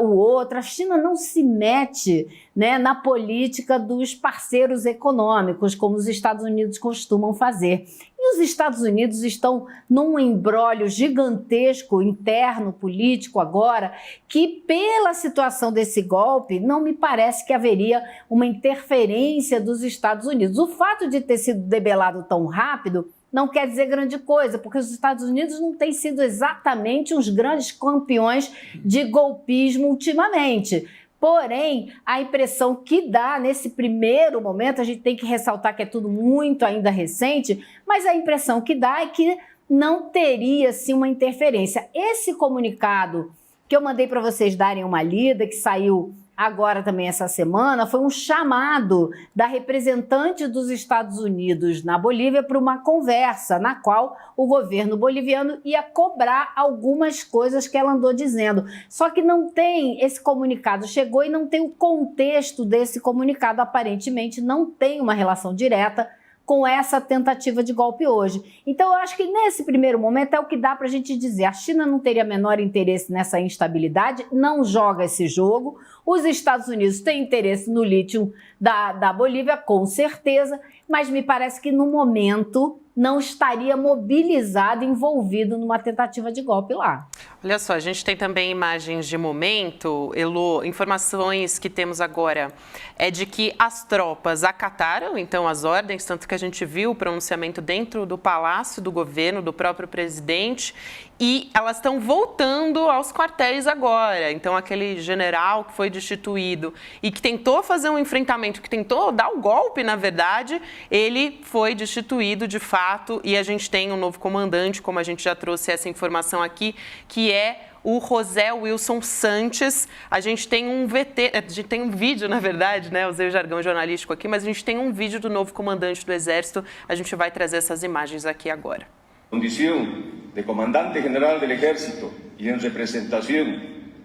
o outro. A China não se mete, né, na política dos parceiros econômicos, como os Estados Unidos costumam fazer. E os Estados Unidos estão num imbróglio gigantesco interno político agora, que pela situação desse golpe, não me parece que haveria uma interferência dos Estados Unidos. O fato de ter sido debelado tão rápido não quer dizer grande coisa, porque os Estados Unidos não têm sido exatamente os grandes campeões de golpismo ultimamente. Porém, a impressão que dá nesse primeiro momento, a gente tem que ressaltar que é tudo muito ainda recente, mas a impressão que dá é que não teria, sim, uma interferência. Esse comunicado que eu mandei para vocês darem uma lida, que saiu agora também essa semana, foi um chamado da representante dos Estados Unidos na Bolívia para uma conversa na qual o governo boliviano ia cobrar algumas coisas que ela andou dizendo. Só que não tem esse comunicado, chegou e não tem o contexto desse comunicado, aparentemente não tem uma relação direta com essa tentativa de golpe hoje. Então, eu acho que nesse primeiro momento é o que dá para a gente dizer. A China não teria menor interesse nessa instabilidade, não joga esse jogo. Os Estados Unidos têm interesse no lítio da Bolívia, com certeza, mas me parece que no momento não estaria mobilizado, envolvido numa tentativa de golpe lá. Olha só, a gente tem também imagens de momento, Elô, informações que temos agora é de que as tropas acataram, então, as ordens, tanto que a gente viu o pronunciamento dentro do Palácio do Governo, do próprio presidente, e elas estão voltando aos quartéis agora. Então, aquele general que foi destituído e que tentou fazer um enfrentamento, que tentou dar o golpe, na verdade, ele foi destituído de fato, e a gente tem um novo comandante, como a gente já trouxe essa informação aqui, que é o José Wilson Sanches. A gente tem um vídeo, na verdade, né? Usei o jargão jornalístico aqui, mas a gente tem um vídeo do novo comandante do Exército. A gente vai trazer essas imagens aqui agora. Condição de comandante general del Ejército e em representação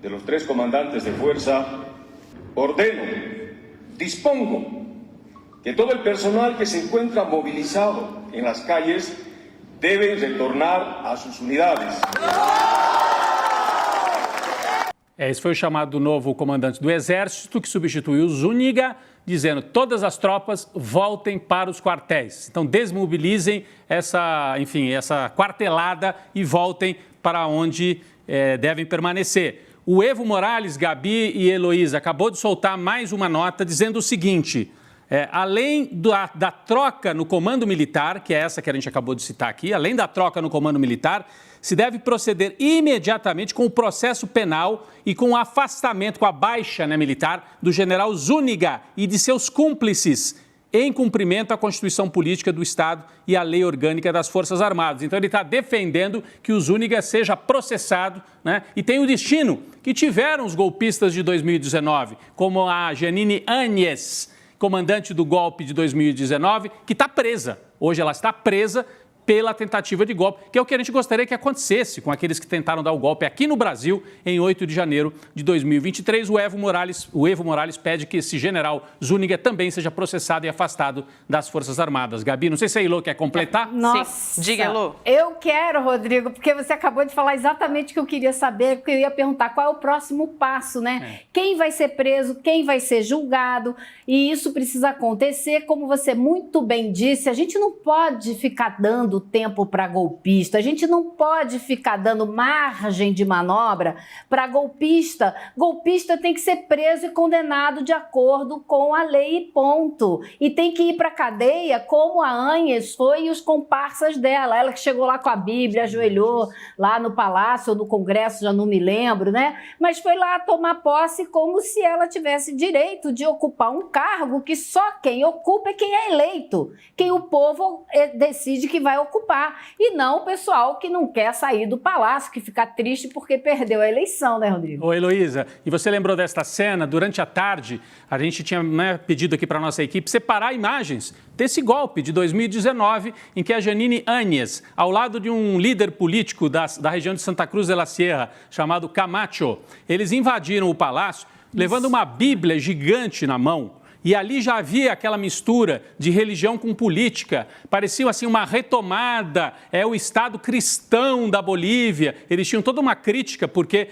de los 3 comandantes de fuerza, ordeno, dispongo que todo el personal que se encuentra movilizado en las calles debe retornar a sus unidades. Esse foi o chamado do novo comandante do Exército, que substituiu Zúñiga, dizendo que todas as tropas voltem para os quartéis. Então, desmobilizem essa quartelada e voltem para onde devem permanecer. O Evo Morales, Gabi e Heloísa acabou de soltar mais uma nota dizendo o seguinte: além da troca no comando militar, que é essa que a gente acabou de citar aqui, além da troca no comando militar, se deve proceder imediatamente com o processo penal e com o afastamento, com a baixa militar do general Zúñiga e de seus cúmplices, em cumprimento à Constituição Política do Estado e à Lei Orgânica das Forças Armadas. Então, ele está defendendo que o Zúñiga seja processado, né? E tem o destino que tiveram os golpistas de 2019, como a Jeanine Áñez, comandante do golpe de 2019, que está presa. Hoje ela está presa pela tentativa de golpe, que é o que a gente gostaria que acontecesse com aqueles que tentaram dar o golpe aqui no Brasil em 8 de janeiro de 2023. O Evo Morales pede que esse general Zúñiga também seja processado e afastado das Forças Armadas. Gabi, não sei se a Elô quer completar. Nossa, sim. Diga, Elô. Eu quero, Rodrigo, porque você acabou de falar exatamente o que eu queria saber, porque eu ia perguntar qual é o próximo passo, né? Quem vai ser preso, quem vai ser julgado, e isso precisa acontecer, como você muito bem disse, a gente não pode ficar dando tempo para golpista, a gente não pode ficar dando margem de manobra para golpista. Golpista tem que ser preso e condenado de acordo com a lei e ponto. E tem que ir para a cadeia como a Agnes foi e os comparsas dela. Ela que chegou lá com a Bíblia, ajoelhou lá no Palácio ou no Congresso, já não me lembro, né? Mas foi lá tomar posse como se ela tivesse direito de ocupar um cargo que só quem ocupa é quem é eleito, quem o povo decide que vai ocupar, e não o pessoal que não quer sair do palácio, que fica triste porque perdeu a eleição, né, Rodrigo? Ô, Heloísa, e você lembrou desta cena? Durante a tarde, a gente tinha pedido aqui para a nossa equipe separar imagens desse golpe de 2019, em que a Jeanine Áñez, ao lado de um líder político da região de Santa Cruz de la Sierra, chamado Camacho, eles invadiram o palácio levando uma Bíblia gigante na mão. E ali já havia aquela mistura de religião com política. Parecia assim uma retomada, o Estado cristão da Bolívia. Eles tinham toda uma crítica porque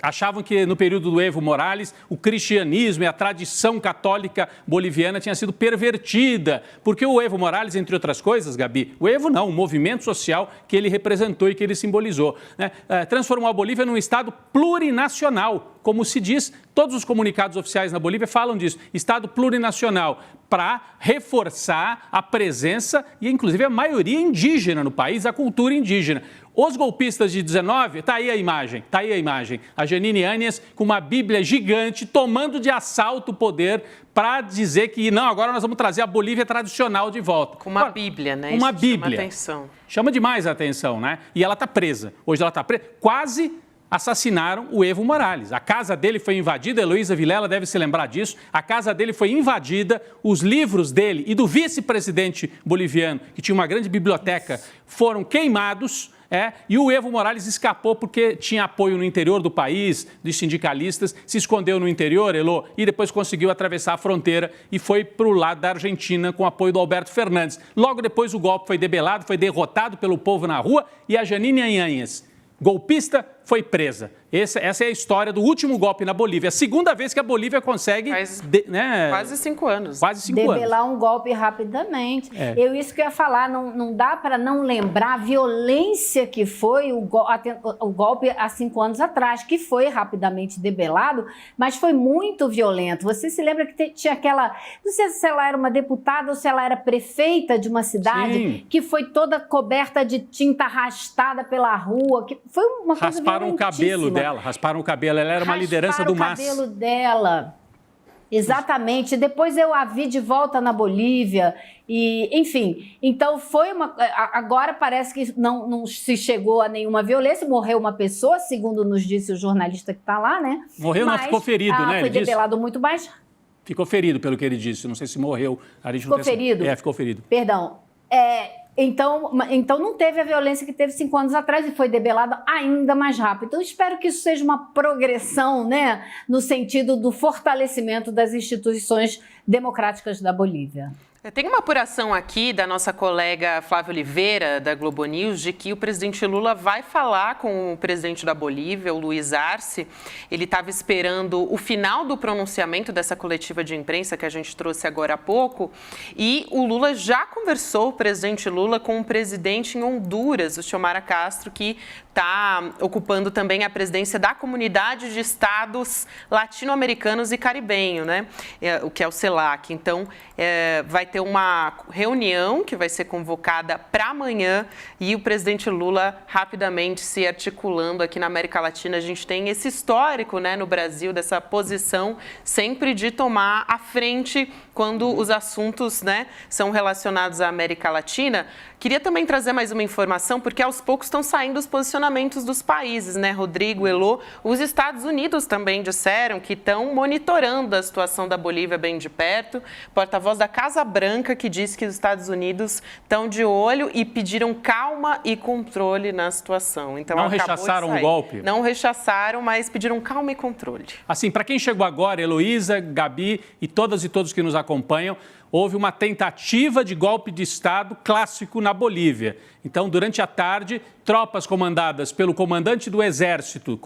achavam que no período do Evo Morales o cristianismo e a tradição católica boliviana tinha sido pervertida. Porque o Evo Morales, entre outras coisas, Gabi, o Evo não, o movimento social que ele representou e que ele simbolizou, né? Transformou a Bolívia num Estado plurinacional. Como se diz, todos os comunicados oficiais na Bolívia falam disso, Estado plurinacional, para reforçar a presença e, inclusive, a maioria indígena no país, a cultura indígena. Os golpistas de 19, tá aí a imagem, a Jeanine Áñez com uma Bíblia gigante, tomando de assalto o poder para dizer que, não, agora nós vamos trazer a Bolívia tradicional de volta. Com uma Bíblia, né? Uma Isso Bíblia. chama atenção. Chama demais a atenção, né? E ela está presa. Hoje ela está presa, quase assassinaram o Evo Morales. A casa dele foi invadida, Heloísa Vilela deve se lembrar disso, a casa dele foi invadida, os livros dele e do vice-presidente boliviano, que tinha uma grande biblioteca, foram queimados, e o Evo Morales escapou porque tinha apoio no interior do país, dos sindicalistas, se escondeu no interior, Elô, e depois conseguiu atravessar a fronteira e foi para o lado da Argentina com apoio do Alberto Fernandes. Logo depois o golpe foi debelado, foi derrotado pelo povo na rua e a Jeanine Áñez, golpista, foi presa. Essa é a história do último golpe na Bolívia. A segunda vez que a Bolívia consegue... Quase 5 anos. Quase 5 anos. Debelar um golpe rapidamente. Isso que eu ia falar, não dá para não lembrar a violência que foi o golpe há 5 anos atrás, que foi rapidamente debelado, mas foi muito violento. Você se lembra que tinha aquela... Não sei se ela era uma deputada ou se ela era prefeita de uma cidade, sim, que foi toda coberta de tinta arrastada pela rua, que foi uma coisa rasparam o cabelo dela, ela era uma liderança do MAS. Rasparam o cabelo dela, exatamente. Depois eu a vi de volta na Bolívia, e enfim, então foi uma... Agora parece que não se chegou a nenhuma violência, morreu uma pessoa, segundo nos disse o jornalista que está lá, né? Morreu, mas, não, ficou ferido, né? Foi debelado muito mais... Ficou ferido, pelo que ele disse, não sei se morreu. Ficou ferido? Ficou ferido. Perdão. Então não teve a violência que teve 5 anos atrás e foi debelada ainda mais rápido. Então, espero que isso seja uma progressão, né, no sentido do fortalecimento das instituições democráticas da Bolívia. Tem uma apuração aqui da nossa colega Flávia Oliveira, da Globo News, de que o presidente Lula vai falar com o presidente da Bolívia, o Luiz Arce. Ele estava esperando o final do pronunciamento dessa coletiva de imprensa que a gente trouxe agora há pouco. E o Lula já conversou, o presidente Lula, com o presidente em Honduras, o Xiomara Castro, que está ocupando também a presidência da Comunidade de Estados Latino-Americanos e Caribenho, né? O que é o CELAC. Então, vai ter uma reunião que vai ser convocada para amanhã e o presidente Lula rapidamente se articulando aqui na América Latina. A gente tem esse histórico, né, no Brasil, dessa posição sempre de tomar a frente quando os assuntos, né, são relacionados à América Latina, Queria também trazer mais uma informação, porque aos poucos estão saindo os posicionamentos dos países, né, Rodrigo, Elô? Os Estados Unidos também disseram que estão monitorando a situação da Bolívia bem de perto. Porta-voz da Casa Branca que disse que os Estados Unidos estão de olho e pediram calma e controle na situação. Então, não rechaçaram o golpe? Não rechaçaram, mas pediram calma e controle. Assim, para quem chegou agora, Heloísa, Gabi e todas e todos que nos acompanham, houve uma tentativa de golpe de Estado clássico na Bolívia. Então, durante a tarde, tropas comandadas pelo comandante do Exército,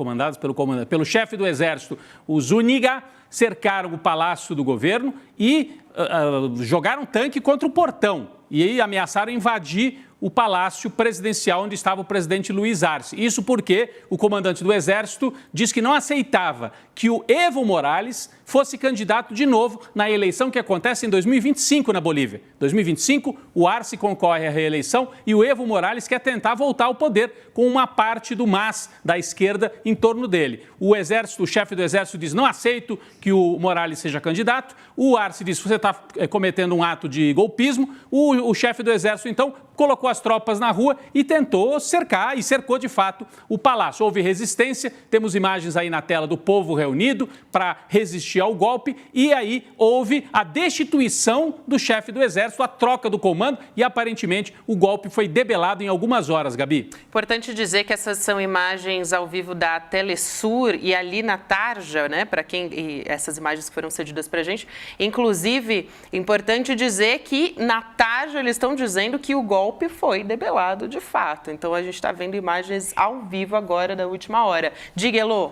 pelo chefe do Exército, o Zúñiga, cercaram o palácio do governo e jogaram tanque contra o portão. E aí ameaçaram invadir o palácio presidencial onde estava o presidente Luiz Arce. Isso porque o comandante do Exército disse que não aceitava que o Evo Morales fosse candidato de novo na eleição que acontece em 2025 na Bolívia. 2025, o Arce concorre à reeleição e o Evo Morales quer tentar voltar ao poder com uma parte do MAS da esquerda em torno dele. O chefe do Exército diz, não aceito que o Morales seja candidato. O Arce diz, você está cometendo um ato de golpismo. O chefe do Exército, então, colocou as tropas na rua e tentou cercar, e cercou de fato o palácio. Houve resistência, temos imagens aí na tela do povo reunido para resistir ao golpe, e aí houve a destituição do chefe do Exército, a troca do comando, e aparentemente o golpe foi debelado em algumas horas, Gabi. Importante dizer que essas são imagens ao vivo da Telesur e ali na Tarja, né, para quem essas imagens que foram cedidas para a gente. Inclusive, importante dizer que na Tarja eles estão dizendo que o golpe foi debelado de fato. Então, a gente está vendo imagens ao vivo agora da última hora. Diga, Elô.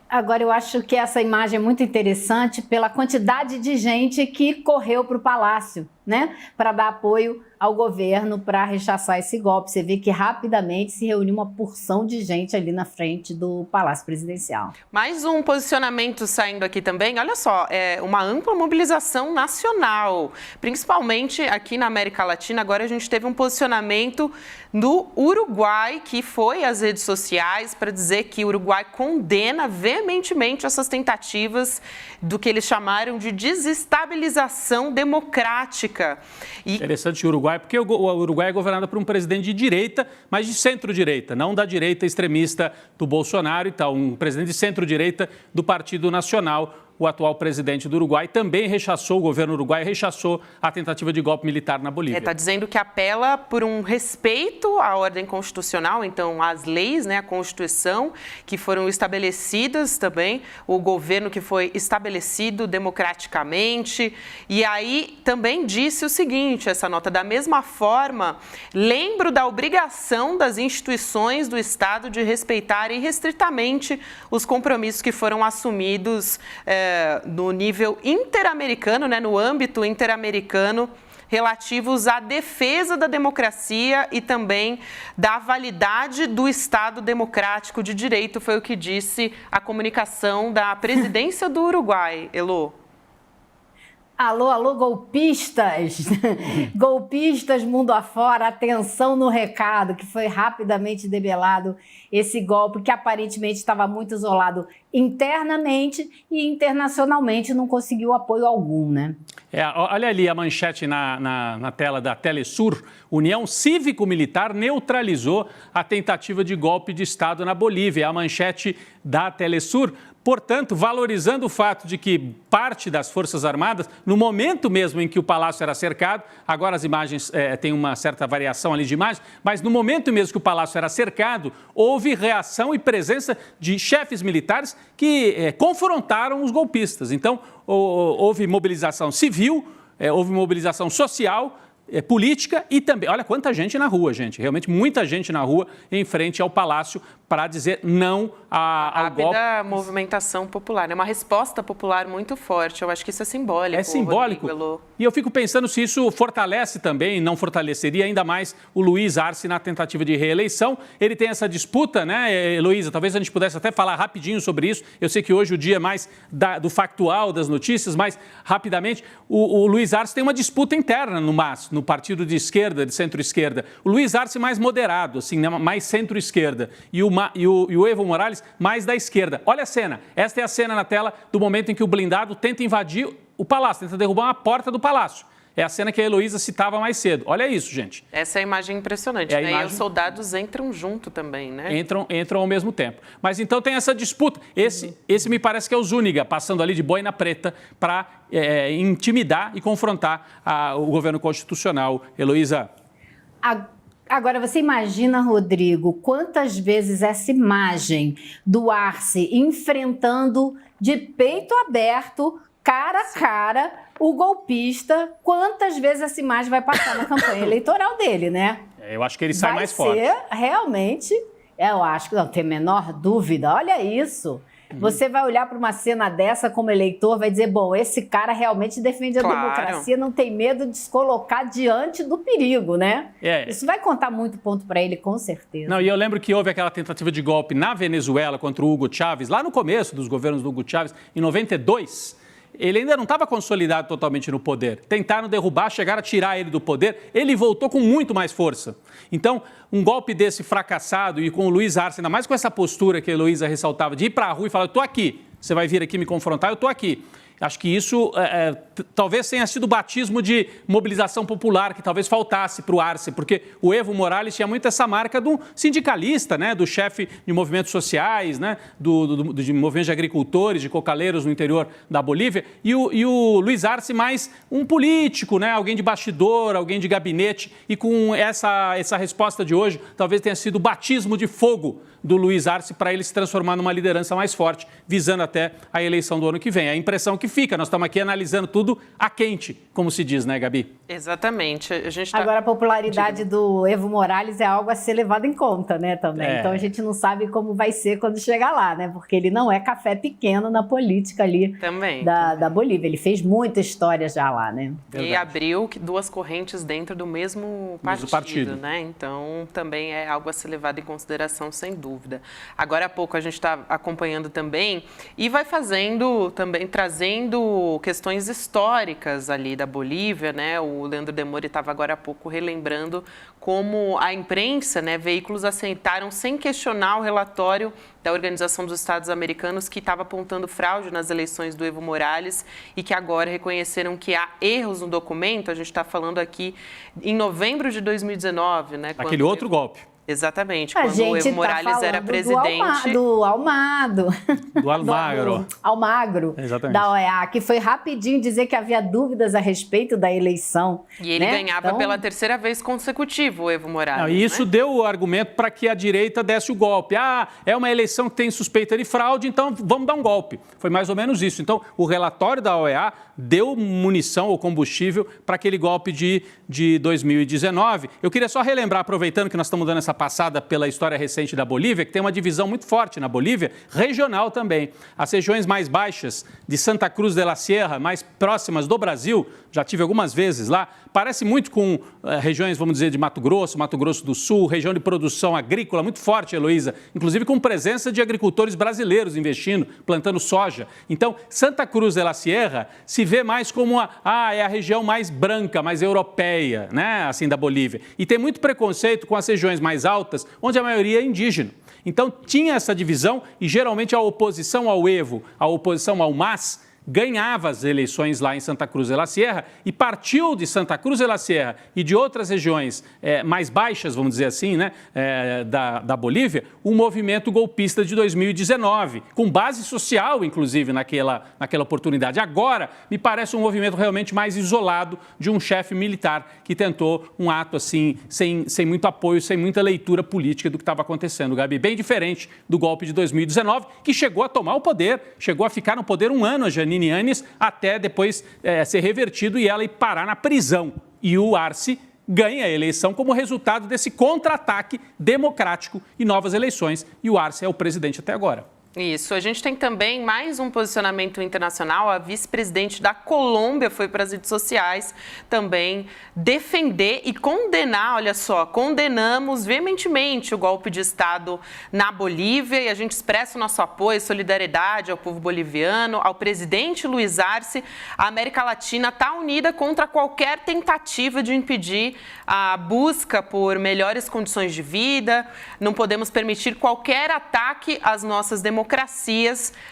Agora, eu acho que essa imagem é muito interessante pela quantidade de gente que correu para o palácio, né? Para dar apoio ao governo para rechaçar esse golpe. Você vê que rapidamente se reuniu uma porção de gente ali na frente do Palácio Presidencial. Mais um posicionamento saindo aqui também. Olha só, é uma ampla mobilização nacional, principalmente aqui na América Latina. Agora a gente teve um posicionamento no Uruguai, que foi às redes sociais para dizer que o Uruguai condena veementemente essas tentativas do que eles chamaram de desestabilização democrática. Interessante o Uruguai, porque o Uruguai é governado por um presidente de direita, mas de centro-direita, não da direita extremista do Bolsonaro e tal, um presidente de centro-direita do Partido Nacional. O atual presidente do Uruguai também rechaçou, o governo uruguaio rechaçou a tentativa de golpe militar na Bolívia. Está dizendo que apela por um respeito à ordem constitucional, então às leis, né, a Constituição, que foram estabelecidas também, o governo que foi estabelecido democraticamente. E aí também disse o seguinte, essa nota, da mesma forma, lembro da obrigação das instituições do Estado de respeitar irrestritamente os compromissos que foram assumidos no nível interamericano, né, no âmbito interamericano, relativos à defesa da democracia e também da validade do Estado democrático de direito, foi o que disse a comunicação da presidência do Uruguai. Elô. Alô, alô, golpistas! Golpistas mundo afora, atenção no recado, que foi rapidamente debelado esse golpe que aparentemente estava muito isolado internamente e internacionalmente não conseguiu apoio algum, né? Olha ali a manchete na tela da Telesur. União Cívico-Militar neutralizou a tentativa de golpe de Estado na Bolívia. A manchete da Telesur. Portanto, valorizando o fato de que parte das Forças Armadas, no momento mesmo em que o palácio era cercado, agora as imagens têm uma certa variação ali de imagem, mas no momento mesmo que o palácio era cercado, houve reação e presença de chefes militares que confrontaram os golpistas. Então, houve mobilização civil, houve mobilização social, política e também, olha quanta gente na rua, gente, realmente muita gente na rua em frente ao palácio para dizer não ao golpe. A movimentação popular, é uma resposta popular muito forte, eu acho que isso é simbólico. É simbólico, e eu fico pensando se isso fortalece também, não fortaleceria ainda mais o Luiz Arce na tentativa de reeleição. Ele tem essa disputa, né, Heloísa? Talvez a gente pudesse até falar rapidinho sobre isso. Eu sei que hoje o dia é mais do factual, das notícias, mas rapidamente, o Luiz Arce tem uma disputa interna no MAS, no partido de esquerda, de centro-esquerda. O Luiz Arce mais moderado, assim, né, mais centro-esquerda. E o Evo Morales mais da esquerda. Olha a cena. Esta é a cena na tela do momento em que o blindado tenta invadir o palácio, tenta derrubar uma porta do palácio. É a cena que a Heloísa citava mais cedo. Olha isso, gente. Essa é a imagem impressionante, É a né? imagem... E os soldados entram junto também, né? Entram ao mesmo tempo. Mas então tem essa disputa. Esse me parece que é o Zúñiga, passando ali de boina preta para intimidar e confrontar o governo constitucional. Heloísa. Agora, você imagina, Rodrigo, quantas vezes essa imagem do Arce enfrentando de peito aberto, cara a cara, o golpista, quantas vezes essa imagem vai passar na campanha eleitoral dele, né? Eu acho que ele sai mais forte. Vai ser, realmente, eu acho que não tem a menor dúvida. Olha isso. Você vai olhar para uma cena dessa como eleitor, vai dizer, bom, esse cara realmente defende a democracia, não tem medo de se colocar diante do perigo, né? Isso vai contar muito ponto para ele, com certeza. Não, e eu lembro que houve aquela tentativa de golpe na Venezuela contra o Hugo Chávez, lá no começo dos governos do Hugo Chávez, em 92. Ele ainda não estava consolidado totalmente no poder. Tentaram derrubar, chegaram a tirar ele do poder. Ele voltou com muito mais força. Então, um golpe desse fracassado e com o Luiz Arce, ainda mais com essa postura que a Heloísa ressaltava, de ir para a rua e falar, eu estou aqui, você vai vir aqui me confrontar, eu estou aqui. Acho que isso talvez tenha sido o batismo de mobilização popular que talvez faltasse para o Arce, porque o Evo Morales tinha muito essa marca do sindicalista, né, do chefe de movimentos sociais, né, de movimentos de agricultores, de cocaleiros no interior da Bolívia, e o Luiz Arce mais um político, né, alguém de bastidor, alguém de gabinete, e com essa resposta de hoje, talvez tenha sido o batismo de fogo do Luiz Arce para ele se transformar numa liderança mais forte, visando até a eleição do ano que vem. A impressão que fica, nós estamos aqui analisando tudo a quente, como se diz, né, Gabi? Exatamente. Agora, a popularidade do Evo Morales é algo a ser levado em conta, né, também. Então, a gente não sabe como vai ser quando chegar lá, né, porque ele não é café pequeno na política ali da Bolívia. Ele fez muita história já lá, né? Verdade. E abriu duas correntes dentro do mesmo partido, né? Então, também é algo a ser levado em consideração, sem dúvida. Agora há pouco a gente está acompanhando também e vai fazendo também, trazendo questões históricas ali da Bolívia, né? O Leandro Demori estava agora há pouco relembrando como a imprensa, né, veículos aceitaram sem questionar o relatório da Organização dos Estados Americanos que estava apontando fraude nas eleições do Evo Morales e que agora reconheceram que há erros no documento. A gente está falando aqui em novembro de 2019, né? Aquele outro golpe. Exatamente, quando o Evo Morales era presidente. Do Almagro. Exatamente. Da OEA, que foi rapidinho dizer que havia dúvidas a respeito da eleição. E ele ganhava pela terceira vez consecutiva, o Evo Morales. E isso deu o argumento para que a direita desse o golpe. É uma eleição que tem suspeita de fraude, então vamos dar um golpe. Foi mais ou menos isso. Então, o relatório da OEA deu munição ou combustível para aquele golpe de 2019. Eu queria só relembrar, aproveitando que nós estamos dando essa passada pela história recente da Bolívia, que tem uma divisão muito forte na Bolívia, regional também. As regiões mais baixas de Santa Cruz de la Sierra, mais próximas do Brasil, já tive algumas vezes lá, parece muito com regiões, vamos dizer, de Mato Grosso do Sul, região de produção agrícola muito forte, Heloísa, inclusive com presença de agricultores brasileiros investindo, plantando soja. Então, Santa Cruz de la Sierra se vê mais como é a região mais branca, mais europeia, né, assim, da Bolívia. E tem muito preconceito com as regiões mais altas, onde a maioria é indígena. Então, tinha essa divisão e, geralmente, a oposição ao Evo, a oposição ao MAS, ganhava as eleições lá em Santa Cruz de la Sierra e partiu de Santa Cruz de la Sierra e de outras regiões mais baixas, vamos dizer assim, né, da Bolívia, o movimento golpista de 2019, com base social, inclusive, naquela oportunidade. Agora, me parece um movimento realmente mais isolado de um chefe militar que tentou um ato assim, sem muito apoio, sem muita leitura política do que estava acontecendo, Gabi. Bem diferente do golpe de 2019, que chegou a tomar o poder, chegou a ficar no poder um ano, a Jeanine Áñez, até depois ser revertido e ela ir parar na prisão. E o Arce ganha a eleição como resultado desse contra-ataque democrático e novas eleições. E o Arce é o presidente até agora. Isso. A gente tem também mais um posicionamento internacional. A vice-presidente da Colômbia foi para as redes sociais também defender e condenar, olha só, condenamos veementemente o golpe de Estado na Bolívia e a gente expressa o nosso apoio e solidariedade ao povo boliviano, ao presidente Luiz Arce. A América Latina está unida contra qualquer tentativa de impedir a busca por melhores condições de vida. Não podemos permitir qualquer ataque às nossas democracias,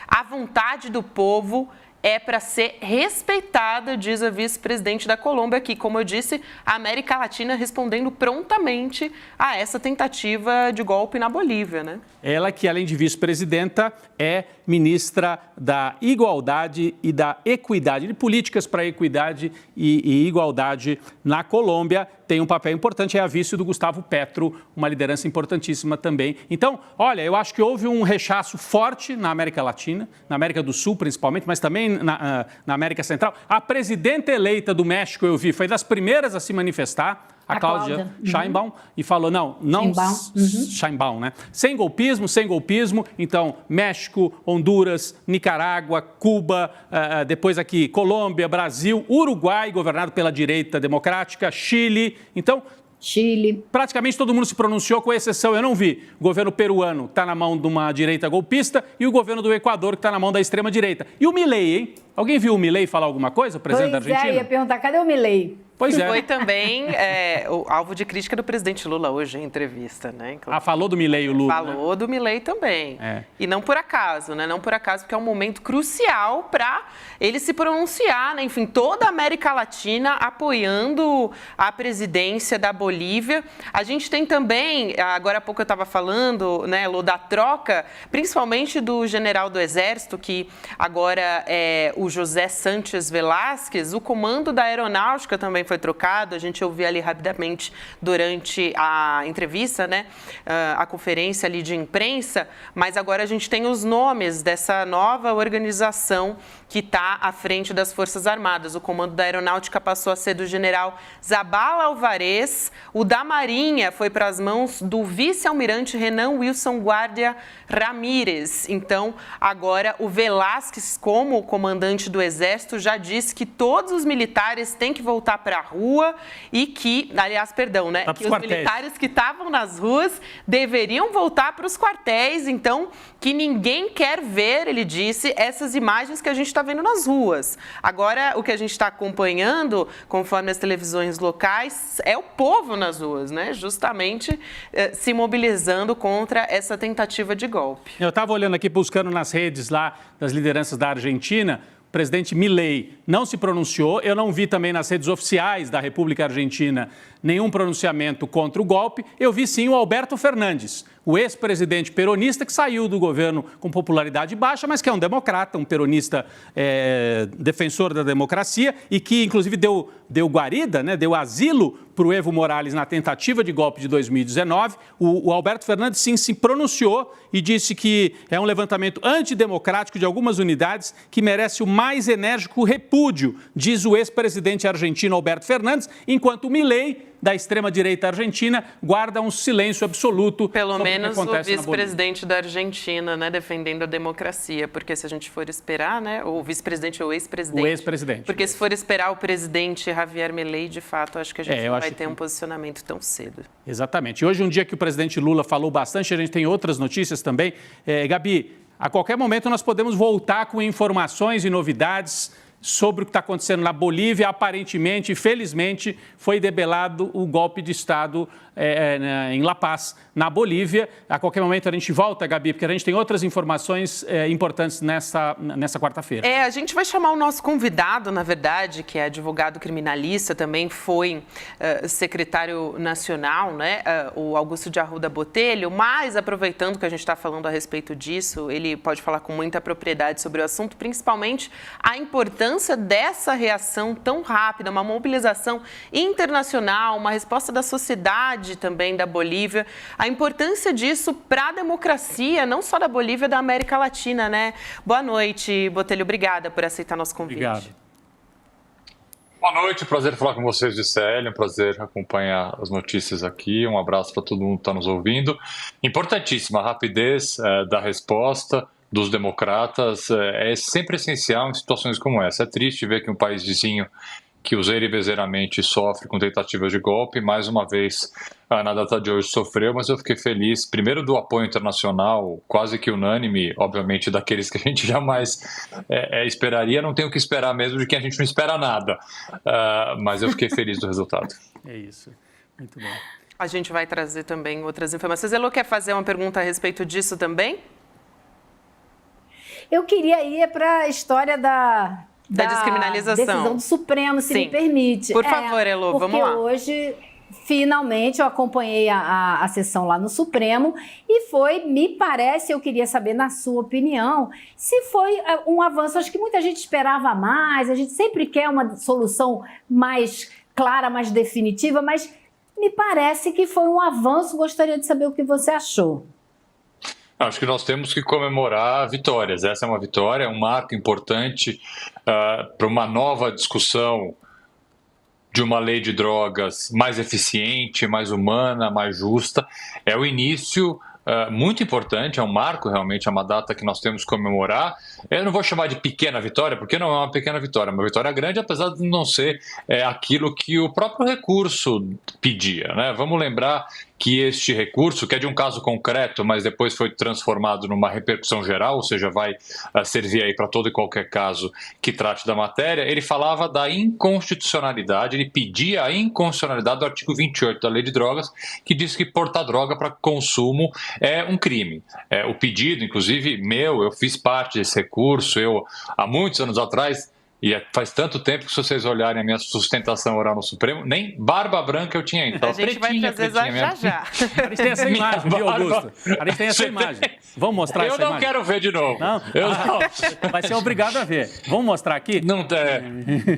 à vontade do povo é para ser respeitada, diz a vice-presidente da Colômbia, que, como eu disse, a América Latina respondendo prontamente a essa tentativa de golpe na Bolívia, né? Ela que, além de vice-presidenta, é ministra da Igualdade e da Equidade, de políticas para equidade e igualdade na Colômbia. Tem um papel importante, é a vice do Gustavo Petro, uma liderança importantíssima também. Então, olha, eu acho que houve um rechaço forte na América Latina, na América do Sul principalmente, mas também na América Central. A presidenta eleita do México, eu vi, foi das primeiras a se manifestar, a Cláudia Sheinbaum, e falou, Sheinbaum, né? Sem golpismo. Então, México, Honduras, Nicarágua, Cuba, depois aqui Colômbia, Brasil, Uruguai, governado pela direita democrática, Chile. Então, praticamente todo mundo se pronunciou, com exceção, eu não vi, o governo peruano, que está na mão de uma direita golpista, e o governo do Equador, que está na mão da extrema-direita. E o Milei, hein? Alguém viu o Milei falar alguma coisa, o presidente da Argentina? Eu ia perguntar, cadê o Milei? Pois é. Foi também o alvo de crítica do presidente Lula hoje em entrevista, né? Falou do Milei o Lula, Falou, né? Do Milei também. É. E não por acaso, né? Não por acaso, porque é um momento crucial para ele se pronunciar, né? Enfim, toda a América Latina apoiando a presidência da Bolívia. A gente tem também, agora há pouco eu estava falando, né, Lô, da troca, principalmente do general do Exército, que agora é o José Sánchez Velázquez. O comando da aeronáutica também foi trocado, a gente ouviu ali rapidamente durante a entrevista, né, a conferência ali de imprensa, mas agora a gente tem os nomes dessa nova organização que está à frente das Forças Armadas. O comando da aeronáutica passou a ser do general Zabala Alvarez, o da Marinha foi para as mãos do vice-almirante Renan Wilson Guardia Ramírez. Então, agora o Velázquez, como comandante do Exército, já disse que todos os militares têm que voltar para a rua e que, que os militares que estavam nas ruas deveriam voltar para os quartéis. Então, que ninguém quer ver, ele disse, essas imagens que a gente está vendo nas ruas. Agora, o que a gente está acompanhando, conforme as televisões locais, é o povo nas ruas, né? Justamente se mobilizando contra essa tentativa de golpe. Eu estava olhando aqui, buscando nas redes lá das lideranças da Argentina. O presidente Milei não se pronunciou. Eu não vi também nas redes oficiais da República Argentina nenhum pronunciamento contra o golpe. Eu vi sim o Alberto Fernandes, o ex-presidente peronista que saiu do governo com popularidade baixa, mas que é um democrata, um peronista defensor da democracia e que, inclusive, deu guarida, né, deu asilo para o Evo Morales na tentativa de golpe de 2019. O Alberto Fernandes, sim, se pronunciou e disse que é um levantamento antidemocrático de algumas unidades que merece o mais enérgico repúdio, diz o ex-presidente argentino Alberto Fernandes, enquanto o Milei, da extrema-direita argentina, guarda um silêncio absoluto. Pelo menos o vice-presidente da Argentina, né, defendendo a democracia, porque se a gente for esperar, né, o vice-presidente ou o ex-presidente. O ex-presidente. Porque se for esperar o presidente Javier Milei, de fato, acho que a gente não vai ter um posicionamento tão cedo. Exatamente. Hoje, um dia que o presidente Lula falou bastante, a gente tem outras notícias também. Gabi, a qualquer momento nós podemos voltar com informações e novidades sobre o que está acontecendo na Bolívia. Aparentemente, felizmente, foi debelado o golpe de Estado em La Paz, na Bolívia. A qualquer momento a gente volta, Gabi, porque a gente tem outras informações importantes nessa quarta-feira. A gente vai chamar o nosso convidado, na verdade, que é advogado criminalista, também foi secretário nacional, né, o Augusto de Arruda Botelho, mas aproveitando que a gente está falando a respeito disso, ele pode falar com muita propriedade sobre o assunto, principalmente a importância dessa reação tão rápida, uma mobilização internacional, uma resposta da sociedade também da Bolívia, a importância disso para a democracia, não só da Bolívia, da América Latina, né? Boa noite, Botelho, obrigada por aceitar nosso convite. Obrigado. Boa noite, prazer falar com vocês, Gisele, um prazer acompanhar as notícias aqui, um abraço para todo mundo que está nos ouvindo. Importantíssima a rapidez da resposta dos democratas, é sempre essencial em situações como essa. É triste ver que um país vizinho que useirovezeiramente sofre com tentativas de golpe, mais uma vez na data de hoje sofreu, mas eu fiquei feliz, primeiro do apoio internacional, quase que unânime, obviamente daqueles que a gente jamais esperaria, não tenho o que esperar mesmo de quem a gente não espera nada, mas eu fiquei feliz do resultado. É isso, muito bom. A gente vai trazer também outras informações. Elô, quer fazer uma pergunta a respeito disso também? Eu queria ir para a história da descriminalização. Decisão do Supremo, se Sim. me permite. Por favor, Elô, vamos lá. Porque hoje, finalmente, eu acompanhei a sessão lá no Supremo e me parece, eu queria saber, na sua opinião, se foi um avanço. Acho que muita gente esperava mais, a gente sempre quer uma solução mais clara, mais definitiva, mas me parece que foi um avanço. Gostaria de saber o que você achou. Acho que nós temos que comemorar vitórias. Essa é uma vitória, é um marco importante para uma nova discussão de uma lei de drogas mais eficiente, mais humana, mais justa. É o início muito importante, é um marco realmente, é uma data que nós temos que comemorar. Eu não vou chamar de pequena vitória, porque não é uma pequena vitória, é uma vitória grande, apesar de não ser aquilo que o próprio recurso pedia, né? Vamos lembrar que este recurso, que é de um caso concreto, mas depois foi transformado numa repercussão geral, ou seja, vai servir aí para todo e qualquer caso que trate da matéria, ele falava da inconstitucionalidade, ele pedia a inconstitucionalidade do artigo 28 da Lei de Drogas, que diz que portar droga para consumo é um crime. O pedido, inclusive, eu fiz parte desse recurso, há muitos anos atrás, e faz tanto tempo que, se vocês olharem a minha sustentação oral no Supremo, nem barba branca eu tinha ainda. A gente vai trazer já. A gente tem essa imagem, viu, Augusto? A gente tem essa imagem. Vamos mostrar essa imagem? Eu não quero ver de novo. Não? Não. Vai ser obrigado a ver. Vamos mostrar aqui? Não,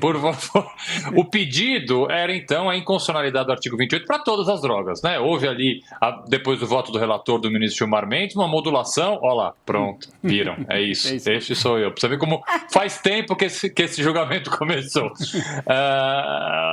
por favor. O pedido era, então, a inconstitucionalidade do artigo 28 para todas as drogas, né? Houve ali, depois do voto do relator, do ministro Gilmar Mendes, uma modulação. Olha lá, pronto, viram. É isso. Este sou eu. Pra você ver como faz tempo que esse julgamento começou.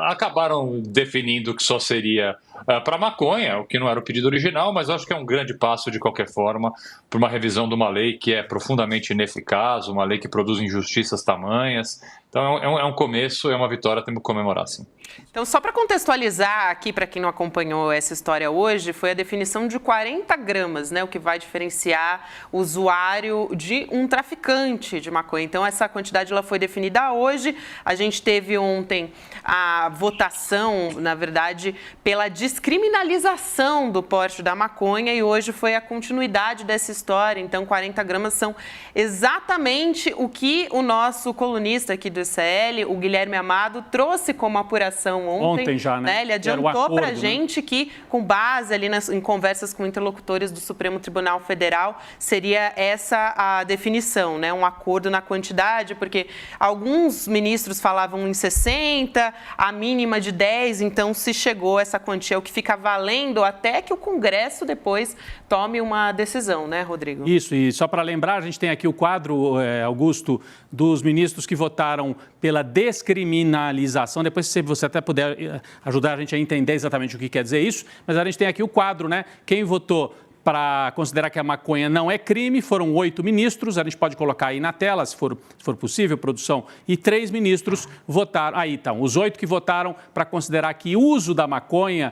Acabaram definindo que só seria para maconha, o que não era o pedido original, mas acho que é um grande passo, de qualquer forma, para uma revisão de uma lei que é profundamente ineficaz, uma lei que produz injustiças tamanhas. Então é um começo, é uma vitória, temos que comemorar, sim. Então, só para contextualizar aqui, para quem não acompanhou essa história hoje, foi a definição de 40 gramas, né, o que vai diferenciar o usuário de um traficante de maconha. Então, essa quantidade ela foi definida hoje. A gente teve ontem a votação, na verdade, pela descriminalização do porte da maconha, e hoje foi a continuidade dessa história. Então, 40 gramas são exatamente o que o nosso colunista aqui do ICL, o Guilherme Amado, trouxe como apuração ontem já, né? Ele adiantou para a gente que, com base ali em conversas com interlocutores do Supremo Tribunal Federal, seria essa a definição, né? Um acordo na quantidade, porque alguns ministros falavam em 60, a mínima de 10, então se chegou essa quantia, o que fica valendo até que o Congresso depois tome uma decisão, né, Rodrigo? Isso, e só para lembrar, a gente tem aqui o quadro, Augusto, dos ministros que votaram pela descriminalização. Depois, se você até puder ajudar a gente a entender exatamente o que quer dizer isso, mas a gente tem aqui o quadro, né? Quem votou para considerar que a maconha não é crime, foram 8 ministros, a gente pode colocar aí na tela, se for possível, produção, e 3 ministros votaram, aí estão, os 8 que votaram para considerar que o uso da maconha,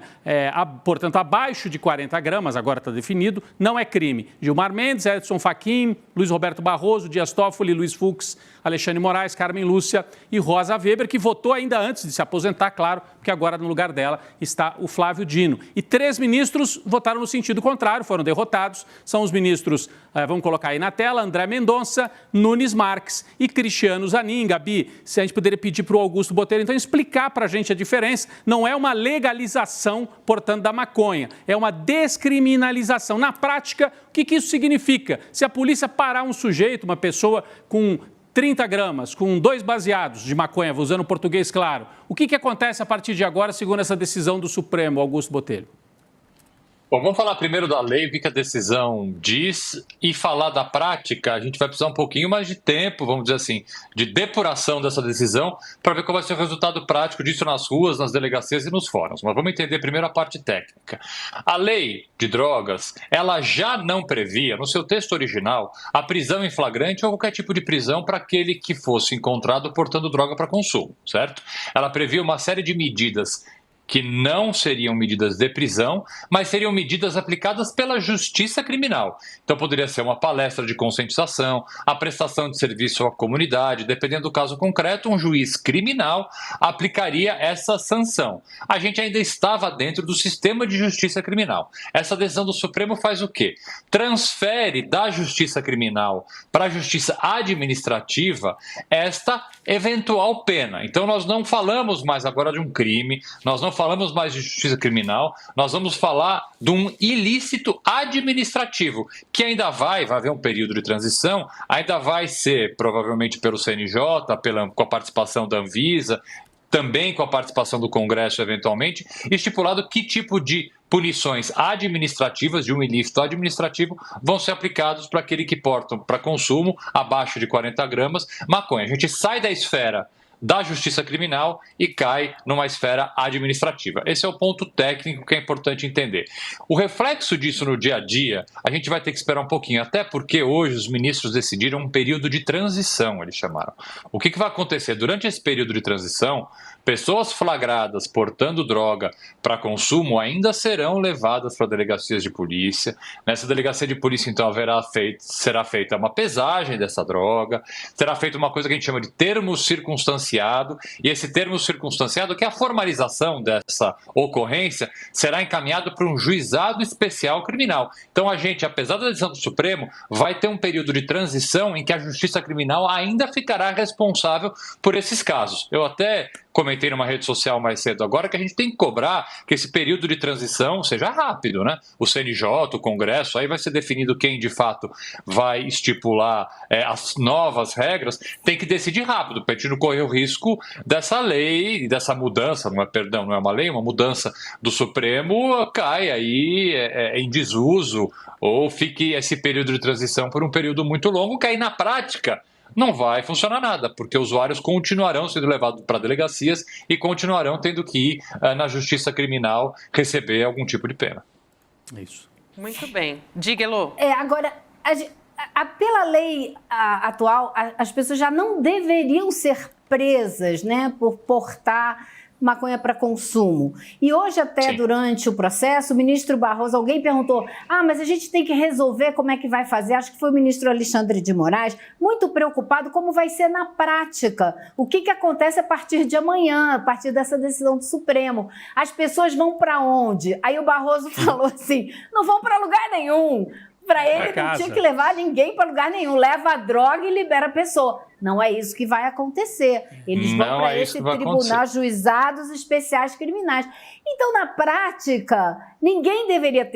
portanto, abaixo de 40 gramas, agora está definido, não é crime. Gilmar Mendes, Edson Fachin, Luiz Roberto Barroso, Dias Toffoli, Luiz Fux, Alexandre Moraes, Carmen Lúcia e Rosa Weber, que votou ainda antes de se aposentar, claro, porque agora no lugar dela está o Flávio Dino. E 3 ministros votaram no sentido contrário, foram derrotados, são os ministros, vamos colocar aí na tela, André Mendonça, Nunes Marques e Cristiano Zanin. Gabi, se a gente poderia pedir para o Augusto Botelho, então, explicar para a gente a diferença, não é uma legalização, portanto, da maconha, é uma descriminalização. Na prática, o que isso significa? Se a polícia parar um sujeito, uma pessoa com 30 gramas, com 2 baseados de maconha, usando o português claro, o que acontece a partir de agora, segundo essa decisão do Supremo, Augusto Botelho? Bom, vamos falar primeiro da lei, o que a decisão diz, e falar da prática. A gente vai precisar um pouquinho mais de tempo, vamos dizer assim, de depuração dessa decisão, para ver qual vai ser o resultado prático disso nas ruas, nas delegacias e nos fóruns. Mas vamos entender primeiro a parte técnica. A lei de drogas, ela já não previa, no seu texto original, a prisão em flagrante ou qualquer tipo de prisão para aquele que fosse encontrado portando droga para consumo, certo? Ela previa uma série de medidas que não seriam medidas de prisão, mas seriam medidas aplicadas pela justiça criminal. Então poderia ser uma palestra de conscientização, a prestação de serviço à comunidade, dependendo do caso concreto, um juiz criminal aplicaria essa sanção. A gente ainda estava dentro do sistema de justiça criminal. Essa decisão do Supremo faz o quê? Transfere da justiça criminal para a justiça administrativa esta eventual pena. Então nós não falamos mais agora de um crime, nós não falamos mais de justiça criminal, nós vamos falar de um ilícito administrativo, que ainda vai haver um período de transição, ainda vai ser provavelmente pelo CNJ, com a participação da Anvisa, também com a participação do Congresso eventualmente, estipulado que tipo de punições administrativas de um ilícito administrativo vão ser aplicados para aquele que portam para consumo abaixo de 40 gramas maconha. A gente sai da esfera da justiça criminal e cai numa esfera administrativa. Esse é o ponto técnico que é importante entender. O reflexo disso no dia a dia, a gente vai ter que esperar um pouquinho, até porque hoje os ministros decidiram um período de transição, eles chamaram. O que vai acontecer? Durante esse período de transição, pessoas flagradas portando droga para consumo ainda serão levadas para delegacias de polícia. Nessa delegacia de polícia, então, será feita uma pesagem dessa droga, será feita uma coisa que a gente chama de termo circunstanciado, e esse termo circunstanciado, que é a formalização dessa ocorrência, será encaminhado para um juizado especial criminal. Então a gente, apesar da decisão do Supremo, vai ter um período de transição em que a justiça criminal ainda ficará responsável por esses casos. Eu até comentei numa rede social mais cedo agora que a gente tem que cobrar que esse período de transição seja rápido, né? O CNJ, o Congresso, aí vai ser definido quem de fato vai estipular as novas regras, tem que decidir rápido, para a gente não correr o risco dessa lei, dessa mudança, não é uma lei, uma mudança do Supremo cai aí em desuso ou fique esse período de transição por um período muito longo, que aí na prática não vai funcionar nada, porque usuários continuarão sendo levados para delegacias e continuarão tendo que ir na justiça criminal receber algum tipo de pena. É isso. Muito bem. Diga, Elô. Agora, pela lei atual, as pessoas já não deveriam ser presas, né, por portar maconha para consumo. E hoje até durante o processo, o ministro Barroso, alguém perguntou, mas a gente tem que resolver como é que vai fazer, acho que foi o ministro Alexandre de Moraes, muito preocupado como vai ser na prática, o que acontece a partir de amanhã, a partir dessa decisão do Supremo. As pessoas vão para onde? Aí o Barroso falou assim, não vão para lugar nenhum. Para ele não tinha que levar ninguém para lugar nenhum, leva a droga e libera a pessoa. Não é isso que vai acontecer. Eles vão para esse tribunal, juizados especiais criminais. Então, na prática, ninguém deveria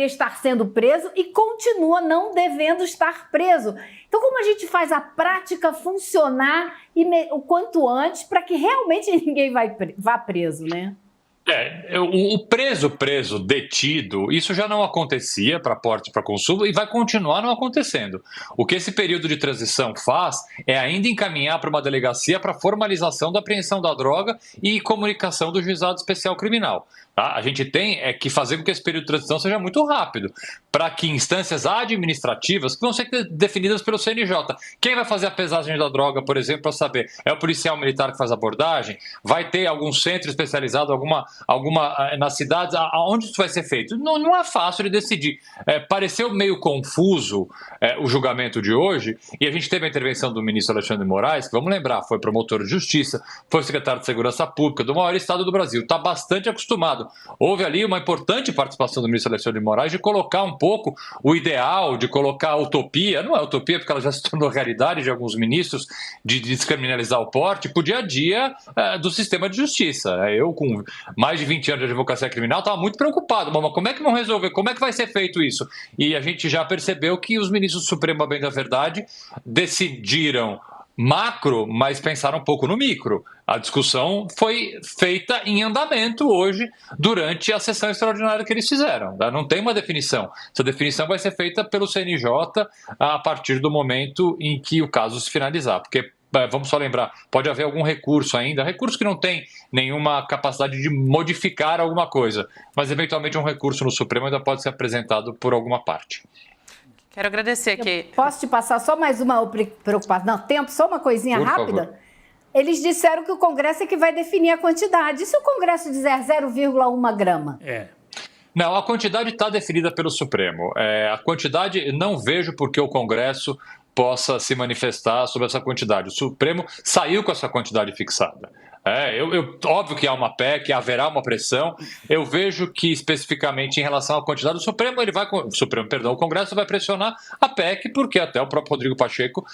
estar sendo preso e continua não devendo estar preso. Então, como a gente faz a prática funcionar o quanto antes para que realmente ninguém vá preso, né? O preso, detido, isso já não acontecia para porte para consumo e vai continuar não acontecendo. O que esse período de transição faz é ainda encaminhar para uma delegacia para formalização da apreensão da droga e comunicação do juizado especial criminal. Tá? A gente tem que fazer com que esse período de transição seja muito rápido, para que instâncias administrativas, que vão ser definidas pelo CNJ, quem vai fazer a pesagem da droga, por exemplo, para saber, é o policial militar que faz a abordagem? Vai ter algum centro especializado, alguma nas cidades, aonde isso vai ser feito? Não é fácil de decidir. Pareceu meio confuso o julgamento de hoje, e a gente teve a intervenção do ministro Alexandre de Moraes, que vamos lembrar, foi promotor de justiça, foi secretário de Segurança Pública do maior estado do Brasil, está bastante acostumado. Houve ali uma importante participação do ministro Alexandre de Moraes de colocar um pouco o ideal, de colocar a utopia, não é utopia porque ela já se tornou realidade de alguns ministros, de descriminalizar o porte pro dia a dia do sistema de justiça. Eu, com mais de 20 anos de advocacia criminal, estava muito preocupado. Mas como é que vão resolver? Como é que vai ser feito isso? E a gente já percebeu que os ministros do Supremo, a bem da verdade, decidiram macro, mas pensaram um pouco no micro. A discussão foi feita em andamento hoje, durante a sessão extraordinária que eles fizeram. Não tem uma definição. Essa definição vai ser feita pelo CNJ a partir do momento em que o caso se finalizar. Porque, vamos só lembrar, pode haver algum recurso ainda, recurso que não tem nenhuma capacidade de modificar alguma coisa, mas eventualmente um recurso no Supremo ainda pode ser apresentado por alguma parte. Quero agradecer aqui. Posso te passar só mais uma preocupação? Não, tempo, só uma coisinha rápida? Eles disseram que o Congresso é que vai definir a quantidade. E se o Congresso dizer 0,1 grama? Não, a quantidade está definida pelo Supremo. A quantidade, não vejo por que o Congresso possa se manifestar sobre essa quantidade. O Supremo saiu com essa quantidade fixada. Óbvio que há uma PEC, haverá uma pressão. Eu vejo que, especificamente em relação à quantidade, o Congresso vai pressionar a PEC, porque até o próprio Rodrigo Pacheco,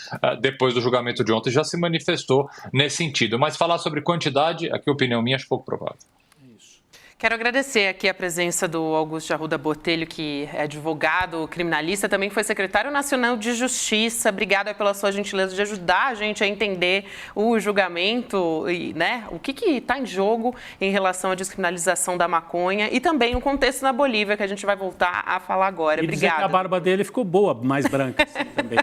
depois do julgamento de ontem, já se manifestou nesse sentido. Mas falar sobre quantidade, aqui a opinião minha, acho pouco provável. Quero agradecer aqui a presença do Augusto de Arruda Botelho, que é advogado criminalista, também foi secretário nacional de Justiça. Obrigada pela sua gentileza de ajudar a gente a entender o julgamento e, né, o que está em jogo em relação à descriminalização da maconha e também o contexto na Bolívia, que a gente vai voltar a falar agora. E dizer que a barba dele ficou boa, mais branca assim, também,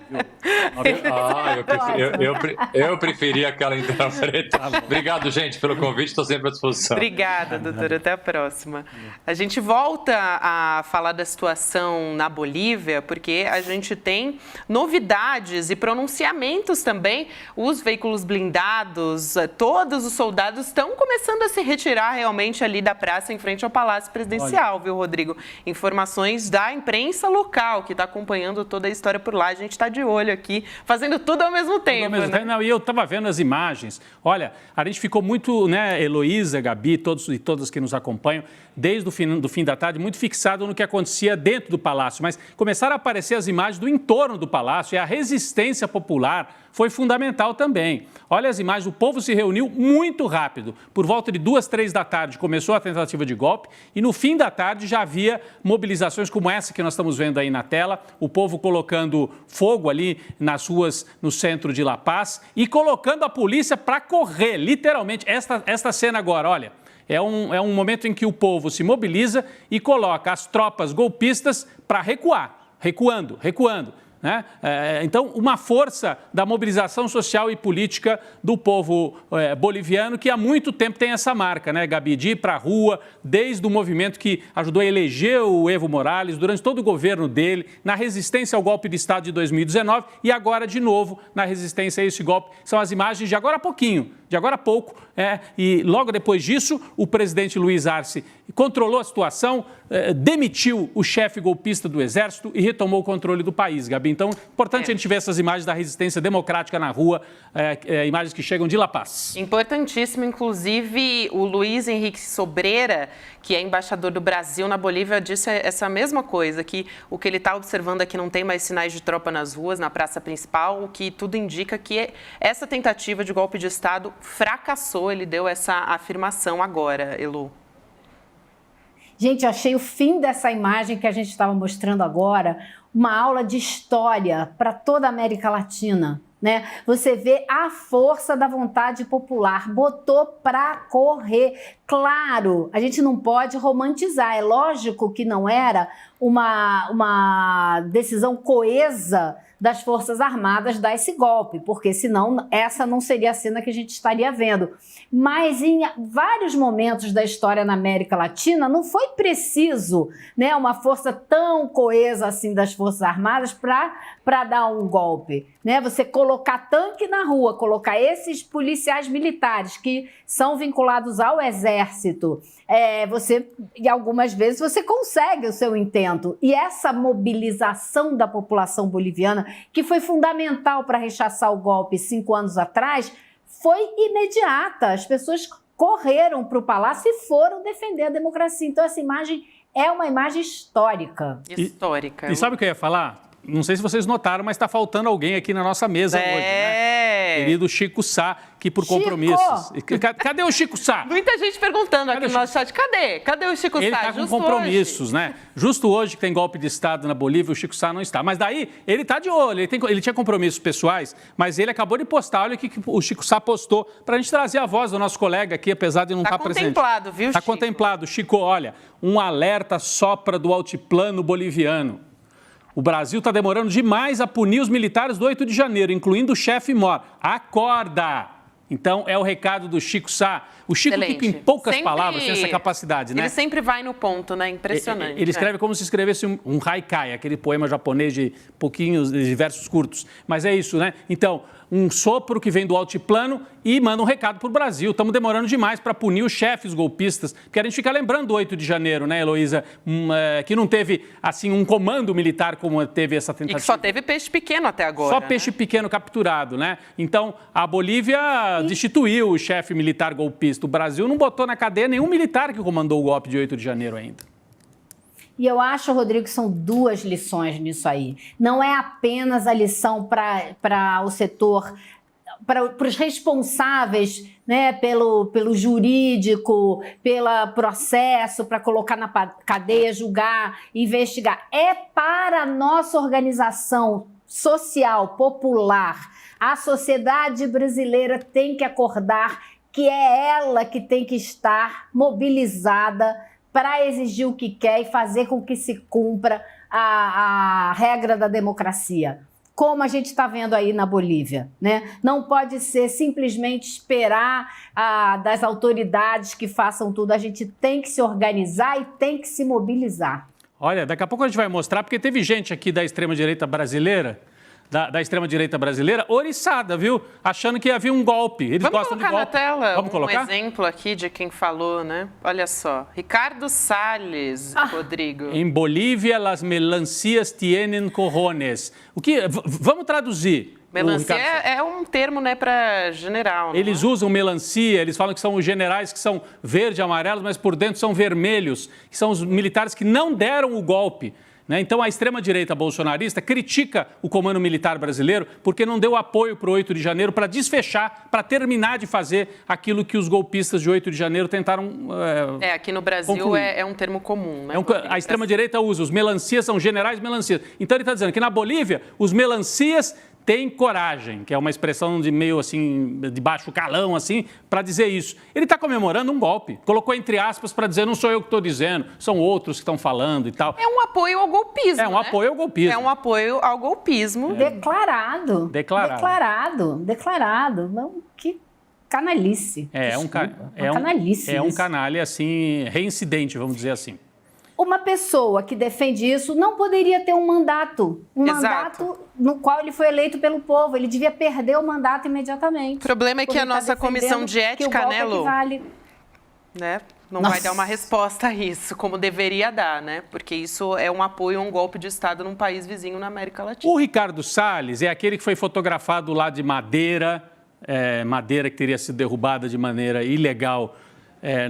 viu? Eu preferia aquela inteira preta. Obrigado, gente, pelo convite, estou sempre à disposição. Obrigada, doutora. Até a próxima. A gente volta a falar da situação na Bolívia, porque a gente tem novidades e pronunciamentos também. Os veículos blindados, todos os soldados estão começando a se retirar realmente ali da praça em frente ao Palácio Presidencial, viu, Rodrigo? Informações da imprensa local, que está acompanhando toda a história por lá. A gente está de olho aqui, fazendo tudo ao mesmo tempo. Não, e eu estava vendo as imagens. Olha, a gente ficou muito, né, Heloísa, Gabi, todos e todas que nos acompanham, desde o fim da tarde, muito fixado no que acontecia dentro do Palácio, mas começaram a aparecer as imagens do entorno do Palácio e a resistência popular foi fundamental também. Olha as imagens, o povo se reuniu muito rápido. Por volta de 2, 3 da tarde começou a tentativa de golpe e no fim da tarde já havia mobilizações como essa que nós estamos vendo aí na tela, o povo colocando fogo ali nas ruas no centro de La Paz e colocando a polícia para correr, literalmente. Esta cena agora, olha. É um momento em que o povo se mobiliza e coloca as tropas golpistas para recuar, recuando. Né? Então, uma força da mobilização social e política do povo boliviano, que há muito tempo tem essa marca, né, Gabi, de ir para a rua, desde o movimento que ajudou a eleger o Evo Morales, durante todo o governo dele, na resistência ao golpe de Estado de 2019 e agora, de novo, na resistência a esse golpe. São as imagens de agora a pouco, e logo depois disso, o presidente Luiz Arce controlou a situação, demitiu o chefe golpista do Exército e retomou o controle do país, Gabi. Então, importante a gente ver essas imagens da resistência democrática na rua, imagens que chegam de La Paz. Importantíssimo, inclusive, o Luiz Henrique Sobreira, que é embaixador do Brasil na Bolívia, disse essa mesma coisa, que o que ele está observando é que não tem mais sinais de tropa nas ruas, na praça principal, o que tudo indica que essa tentativa de golpe de Estado fracassou. Ele deu essa afirmação agora, Elu. Gente, achei o fim dessa imagem que a gente estava mostrando agora uma aula de história para toda a América Latina, né? Você vê a força da vontade popular, botou para correr. Claro, a gente não pode romantizar, é lógico que não era uma decisão coesa das Forças Armadas dar esse golpe, porque senão essa não seria a cena que a gente estaria vendo. Mas em vários momentos da história na América Latina não foi preciso, né, uma força tão coesa assim das Forças Armadas para dar um golpe, né? Você colocar tanque na rua, colocar esses policiais militares que são vinculados ao exército, e algumas vezes você consegue o seu intento. E essa mobilização da população boliviana, que foi fundamental para rechaçar o golpe 5 anos atrás, foi imediata. As pessoas correram para o palácio e foram defender a democracia. Então, essa imagem é uma imagem histórica. Histórica. E sabe o que eu ia falar? Não sei se vocês notaram, mas está faltando alguém aqui na nossa mesa hoje, né? Querido Chico Sá, que por compromissos... Cadê o Chico Sá? Muita gente perguntando aqui no nosso chat, cadê o Chico Sá? Ele está com compromissos, hoje, né? Justo hoje que tem golpe de Estado na Bolívia, o Chico Sá não está. Mas daí, ele está de olho, ele tinha compromissos pessoais, mas ele acabou de postar, olha o que o Chico Sá postou, para a gente trazer a voz do nosso colega aqui, apesar de não estar presente. Está contemplado, viu, Chico? Está contemplado. Chico, olha, um alerta sopra do altiplano boliviano. O Brasil está demorando demais a punir os militares do 8 de janeiro, incluindo o chefe Mor. Acorda! Então, é o recado do Chico Sá. O Chico fica em poucas palavras, tem essa capacidade, né? Ele sempre vai no ponto, né? Impressionante. Ele escreve como se escrevesse um haikai, aquele poema japonês de de versos curtos. Mas é isso, né? Então, um sopro que vem do altiplano e manda um recado para o Brasil. Estamos demorando demais para punir os chefes golpistas, porque a gente fica lembrando do 8 de janeiro, né, Heloísa? Que não teve, assim, um comando militar como teve essa tentativa. E que só teve peixe pequeno até agora. Só peixe pequeno capturado, né? Então, a Bolívia destituiu o chefe militar golpista. O Brasil não botou na cadeia nenhum militar que comandou o golpe de 8 de janeiro ainda. E eu acho, Rodrigo, que são duas lições nisso aí. Não é apenas a lição para o setor, para os responsáveis, né, pelo jurídico, pelo processo, para colocar na cadeia, julgar, investigar. É para a nossa organização social, popular. A sociedade brasileira tem que acordar que é ela que tem que estar mobilizada para exigir o que quer e fazer com que se cumpra a regra da democracia, como a gente está vendo aí na Bolívia, né? Não pode ser simplesmente esperar das autoridades que façam tudo, a gente tem que se organizar e tem que se mobilizar. Olha, daqui a pouco a gente vai mostrar, porque teve gente aqui da extrema-direita brasileira, da extrema-direita brasileira, oriçada, viu? Achando que havia um golpe. Eles gostam de golpe. Vamos colocar na tela Vamos colocar? Exemplo aqui de quem falou, né? Olha só. Ricardo Salles, Rodrigo. Em Bolívia, las melancias tienen cojones. Vamos traduzir. Melancia é um termo, né, para general. Eles usam melancia, eles falam que são os generais que são verde e amarelos, mas por dentro são vermelhos, que são os militares que não deram o golpe. Então, a extrema-direita bolsonarista critica o comando militar brasileiro porque não deu apoio para o 8 de janeiro para desfechar, para terminar de fazer aquilo que os golpistas de 8 de janeiro tentaram aqui no Brasil é um termo comum, né? A extrema-direita usa, os melancias são generais melancias. Então, ele está dizendo que na Bolívia, os melancias têm coragem, que é uma expressão de meio assim, de baixo calão, assim, para dizer isso. Ele está comemorando um golpe, colocou entre aspas para dizer, não sou eu que estou dizendo, são outros que estão falando e tal. É um apoio ao golpismo, É um apoio ao golpismo. É um apoio ao golpismo. Declarado. Não, que canalice. É um canalha, assim, reincidente, vamos dizer assim. Uma pessoa que defende isso não poderia ter um mandato. Mandato no qual ele foi eleito pelo povo. Ele devia perder o mandato imediatamente. O problema é que a nossa comissão de ética, né, Lu? Não vai dar uma resposta a isso, como deveria dar, né? Porque isso é um apoio a um golpe de Estado num país vizinho na América Latina. O Ricardo Salles é aquele que foi fotografado lá de Madeira, Madeira que teria sido derrubada de maneira ilegal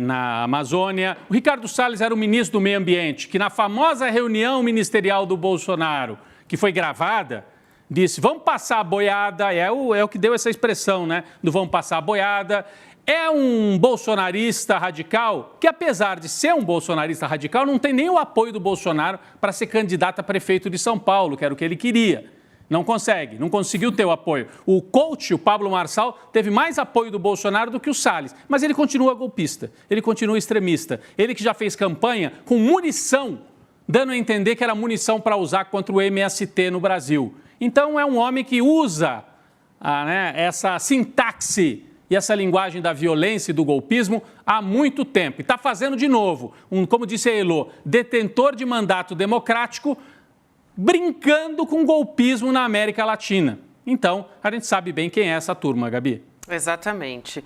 na Amazônia. O Ricardo Salles era o ministro do Meio Ambiente, que na famosa reunião ministerial do Bolsonaro, que foi gravada, disse, vamos passar a boiada, é o que deu essa expressão, né, do vamos passar a boiada. É um bolsonarista radical que, apesar de ser um bolsonarista radical, não tem nem o apoio do Bolsonaro para ser candidato a prefeito de São Paulo, que era o que ele queria. Não consegue, não conseguiu ter o apoio. O coach, o Pablo Marçal, teve mais apoio do Bolsonaro do que o Salles. Mas ele continua golpista, ele continua extremista. Ele que já fez campanha com munição, dando a entender que era munição para usar contra o MST no Brasil. Então é um homem que usa essa sintaxe e essa linguagem da violência e do golpismo há muito tempo. E está fazendo de novo, como disse a Elo, detentor de mandato democrático, brincando com golpismo na América Latina. Então, a gente sabe bem quem é essa turma, Gabi. Exatamente.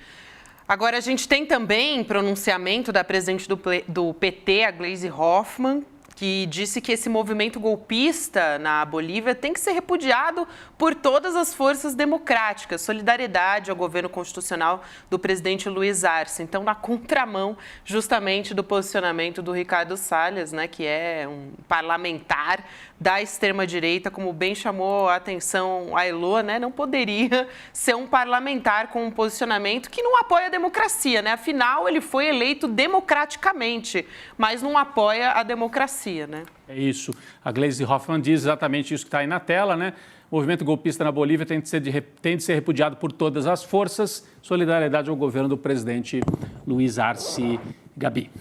Agora, a gente tem também pronunciamento da presidente do PT, a Gleisi Hoffmann, que disse que esse movimento golpista na Bolívia tem que ser repudiado por todas as forças democráticas. Solidariedade ao governo constitucional do presidente Luiz Arce. Então, na contramão, justamente, do posicionamento do Ricardo Salles, né, que é um parlamentar da extrema-direita, como bem chamou a atenção a Elo, né, não poderia ser um parlamentar com um posicionamento que não apoia a democracia, né? Afinal, ele foi eleito democraticamente, mas não apoia a democracia, né? É isso. A Gleisi Hoffmann diz exatamente isso que está aí na tela, né? O movimento golpista na Bolívia tem de ser repudiado por todas as forças. Solidariedade ao governo do presidente Luiz Arce. Gabi.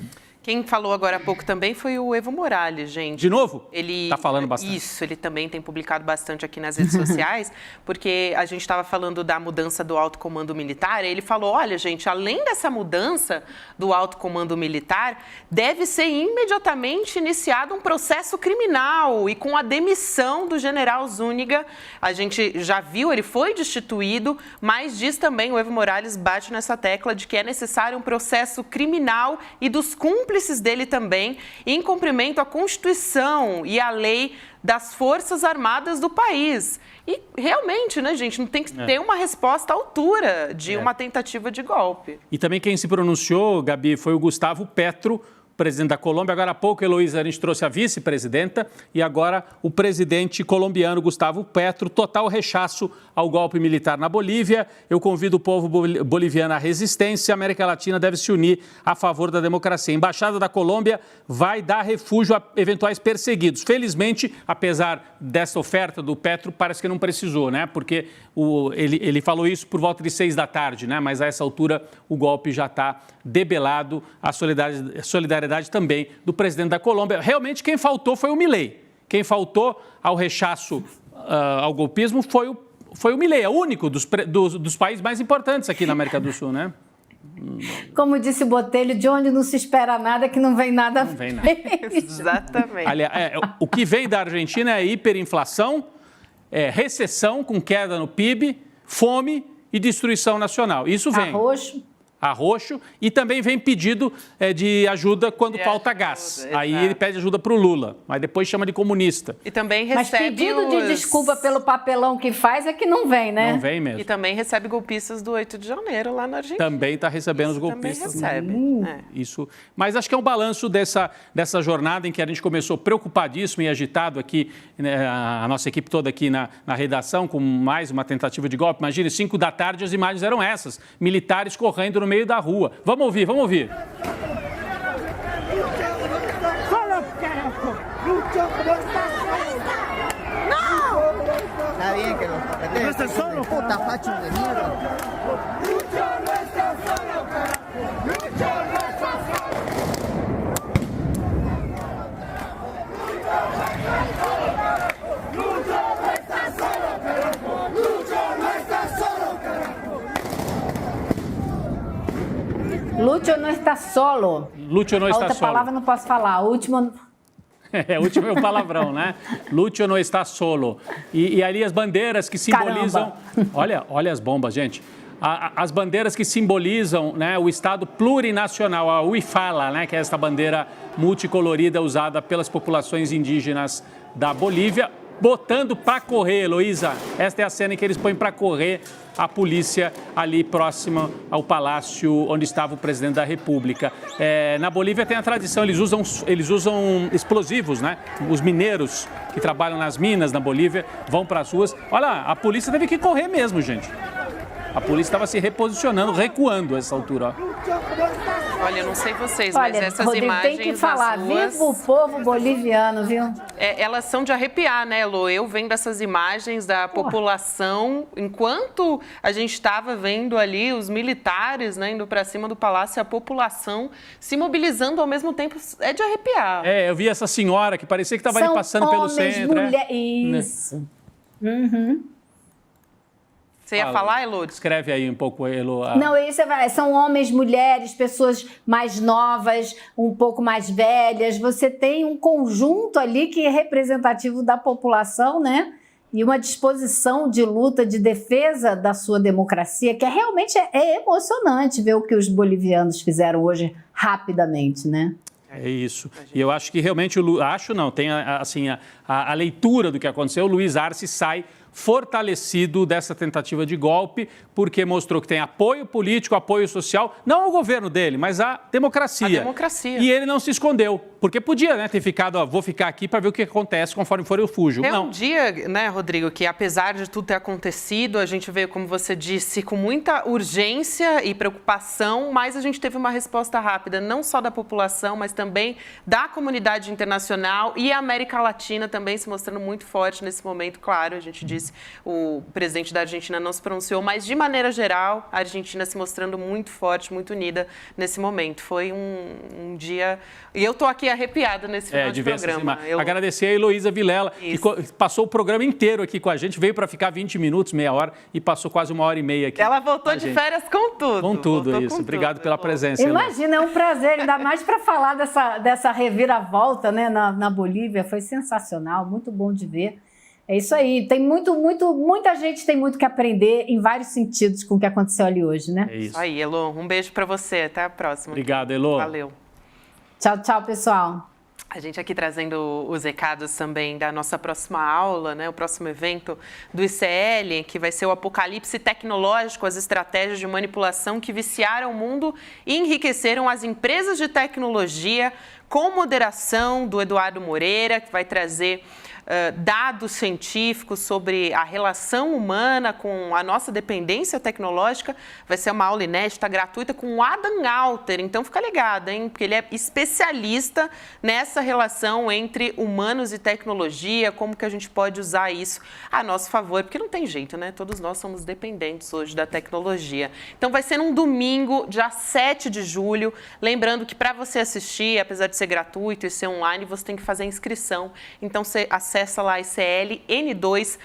Quem falou agora há pouco também foi o Evo Morales, gente. De novo? Ele tá falando bastante. Isso, ele também tem publicado bastante aqui nas redes sociais, porque a gente estava falando da mudança do alto comando militar, e ele falou, olha, gente, além dessa mudança do alto comando militar, deve ser imediatamente iniciado um processo criminal e com a demissão do general Zúñiga. A gente já viu, ele foi destituído, mas diz também, o Evo Morales bate nessa tecla de que é necessário um processo criminal e dos cúmplices dele também, em cumprimento à Constituição e à lei das Forças Armadas do país. E realmente, né, gente, não tem que ter uma resposta à altura de uma tentativa de golpe. E também quem se pronunciou, Gabi, foi o Gustavo Petro, presidente da Colômbia. Agora há pouco, Heloísa, a gente trouxe a vice-presidenta e agora o presidente colombiano, Gustavo Petro, total rechaço ao golpe militar na Bolívia. Eu convido o povo boliviano à resistência. A América Latina deve se unir a favor da democracia. A Embaixada da Colômbia vai dar refúgio a eventuais perseguidos. Felizmente, apesar dessa oferta do Petro, parece que não precisou, né? Porque ele falou isso por volta de 6 da tarde, né? Mas a essa altura o golpe já está debelado. A solidariedade também do presidente da Colômbia. Realmente quem faltou foi o Milei. Quem faltou ao rechaço ao golpismo foi o Milei, é o único dos países mais importantes aqui na América do Sul, né? Como disse o Botelho, de onde não se espera nada, que não vem nada. Não vem nada. Exatamente. Aliás, o que vem da Argentina é hiperinflação, recessão com queda no PIB, fome e destruição nacional. Isso vem. Arroxo, e também vem pedido de ajuda quando falta gás. Aí ele pede ajuda para o Lula, mas depois chama de comunista. E também recebe Mas pedido de desculpa pelo papelão que faz é que não vem, né? Não vem mesmo. E também recebe golpistas do 8 de janeiro lá na Argentina. Também está recebendo os golpistas. Também recebe. Isso. Mas acho que é um balanço dessa jornada em que a gente começou preocupadíssimo e agitado aqui, né, a nossa equipe toda aqui na redação, com mais uma tentativa de golpe. Imagine, 5 da tarde as imagens eram essas, militares correndo no meio da rua. Vamos ouvir. Está bien que los paquetes son puta fachos de mierda. Lúcio não está solo. Lúcio não está solo. A outra palavra não posso falar. O último... O último é o palavrão, né? Lúcio não está solo. E ali as bandeiras que simbolizam... Olha as bombas, gente. As bandeiras que simbolizam, né, o Estado plurinacional, a UIFALA, né, que é essa bandeira multicolorida usada pelas populações indígenas da Bolívia, botando para correr, Heloísa. Esta é a cena em que eles põem para correr a polícia ali próxima ao palácio onde estava o presidente da República. Na Bolívia tem a tradição, eles usam explosivos, né? Os mineiros que trabalham nas minas na Bolívia vão para as ruas. Olha, a polícia teve que correr mesmo, gente. A polícia estava se reposicionando, recuando a essa altura. Olha, não sei vocês, mas essas Rodrigo, imagens tem que falar, nas ruas... viva o povo boliviano, viu? Elas são de arrepiar, né, Elô? Eu vendo essas imagens da população, enquanto a gente estava vendo ali os militares, né, indo para cima do palácio, e a população se mobilizando ao mesmo tempo, é de arrepiar. Eu vi essa senhora que parecia que estava ali passando pelo centro. Isso. Uhum. Você ia falar, Elô? Escreve aí um pouco, Elô. Não, são homens, mulheres, pessoas mais novas, um pouco mais velhas. Você tem um conjunto ali que é representativo da população, né? E uma disposição de luta, de defesa da sua democracia, que realmente é emocionante ver o que os bolivianos fizeram hoje rapidamente, né? É isso. E eu acho que realmente, tem assim, a leitura do que aconteceu, o Luiz Arce sai fortalecido dessa tentativa de golpe, porque mostrou que tem apoio político, apoio social, não ao governo dele, mas à democracia. A democracia. E ele não se escondeu, porque podia, né, ter ficado, vou ficar aqui para ver o que acontece, conforme for eu fujo. Um dia, né, Rodrigo, que apesar de tudo ter acontecido, a gente veio, como você disse, com muita urgência e preocupação, mas a gente teve uma resposta rápida, não só da população, mas também da comunidade internacional e a América Latina também se mostrando muito forte nesse momento, claro, a gente disse disse, o presidente da Argentina não se pronunciou, mas de maneira geral, a Argentina se mostrando muito forte, muito unida nesse momento. Foi um dia... E eu tô aqui arrepiada nesse final de programa. Agradecer a Heloísa Vilela, que passou o programa inteiro aqui com a gente, veio para ficar 20 minutos, meia hora, e passou quase 1h30 aqui. Ela voltou de férias com tudo. Com tudo, isso. Obrigado pela presença. Imagina, é um prazer, ainda mais para falar dessa reviravolta, né, na Bolívia. Foi sensacional, muito bom de ver. É isso aí. Tem muita gente tem muito que aprender em vários sentidos com o que aconteceu ali hoje, né? É isso aí, Elo. Um beijo para você. Até a próxima. Obrigado, Elo. Valeu. Tchau, tchau, pessoal. A gente aqui trazendo os recados também da nossa próxima aula, né? O próximo evento do ICL, que vai ser o Apocalipse Tecnológico, as estratégias de manipulação que viciaram o mundo e enriqueceram as empresas de tecnologia, com moderação do Eduardo Moreira, que vai trazer dados científicos sobre a relação humana com a nossa dependência tecnológica. Vai ser uma aula inédita, gratuita, com o Adam Alter. Então, fica ligado, hein? Porque ele é especialista nessa relação entre humanos e tecnologia, como que a gente pode usar isso a nosso favor, porque não tem jeito, né? Todos nós somos dependentes hoje da tecnologia. Então, vai ser num domingo, dia 7 de julho. Lembrando que para você assistir, apesar de ser gratuito e ser online, você tem que fazer a inscrição. Então, você acessa lá icln2.com.br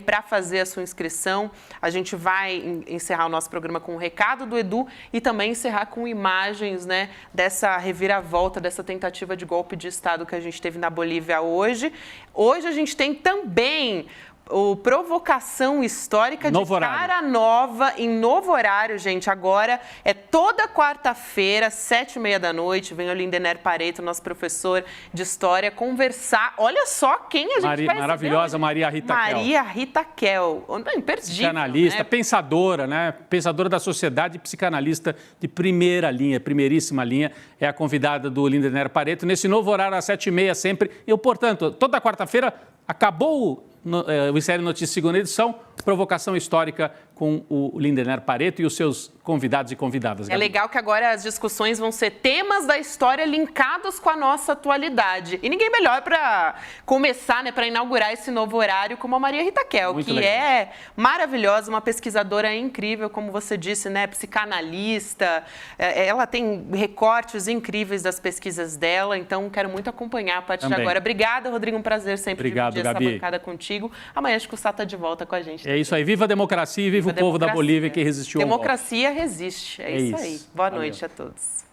para fazer a sua inscrição. A gente vai encerrar o nosso programa com o recado do Edu e também encerrar com imagens, né, dessa reviravolta, dessa tentativa de golpe de Estado que a gente teve na Bolívia hoje. Hoje a gente tem também o Provocação Histórica de Cara Nova, em novo horário, gente. Agora é toda quarta-feira, 7h30 da noite. Vem o Lindener Pareto, nosso professor de História, conversar. Olha só quem a gente vai maravilhosa, Maria Rita Kell. Maria Rita Kell. Imperdível, psicanalista, né? Pensadora, né? Pensadora da sociedade, psicanalista de primeira linha, primeiríssima linha. É a convidada do Lindener Pareto, nesse novo horário, às 7h30 sempre. E, portanto, toda quarta-feira acabou o ICL Notícias Segunda Edição, Provocação Histórica com o Lindener Pareto e os seus convidados e convidadas. É legal que agora as discussões vão ser temas da história linkados com a nossa atualidade. E ninguém melhor para começar, né, para inaugurar esse novo horário como a Maria Rita Kell, que é maravilhosa, uma pesquisadora incrível, como você disse, né, psicanalista. Ela tem recortes incríveis das pesquisas dela, então quero muito acompanhar a partir de agora. Obrigada, Rodrigo, um prazer sempre dividir essa bancada contigo. Amanhã acho que o Sá está de volta com a gente. É isso aí, viva a democracia e viva o povo da Bolívia que resistiu ao golpe. Democracia resiste, é isso aí. Boa noite a todos.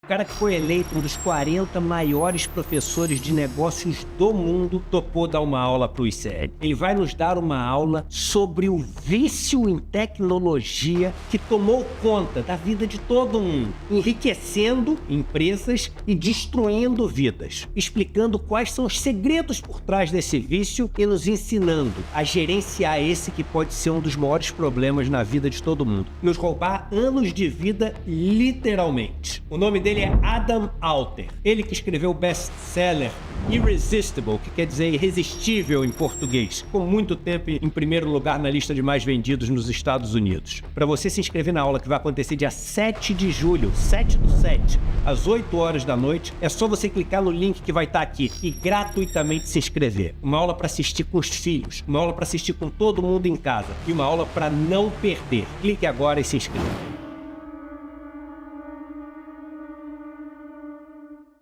O cara que foi eleito um dos 40 maiores professores de negócios do mundo topou dar uma aula para o ICL. Ele vai nos dar uma aula sobre o vício em tecnologia que tomou conta da vida de todo mundo, enriquecendo empresas e destruindo vidas, explicando quais são os segredos por trás desse vício e nos ensinando a gerenciar esse que pode ser um dos maiores problemas na vida de todo mundo, nos roubar anos de vida literalmente. O nome dele é Adam Alter. Ele que escreveu o best-seller Irresistible, que quer dizer irresistível em português, com muito tempo em primeiro lugar na lista de mais vendidos nos Estados Unidos. Para você se inscrever na aula que vai acontecer dia 7 de julho, 7/7, às 8 horas da noite, é só você clicar no link que vai estar aqui e gratuitamente se inscrever. Uma aula para assistir com os filhos, uma aula para assistir com todo mundo em casa e uma aula para não perder. Clique agora e se inscreva.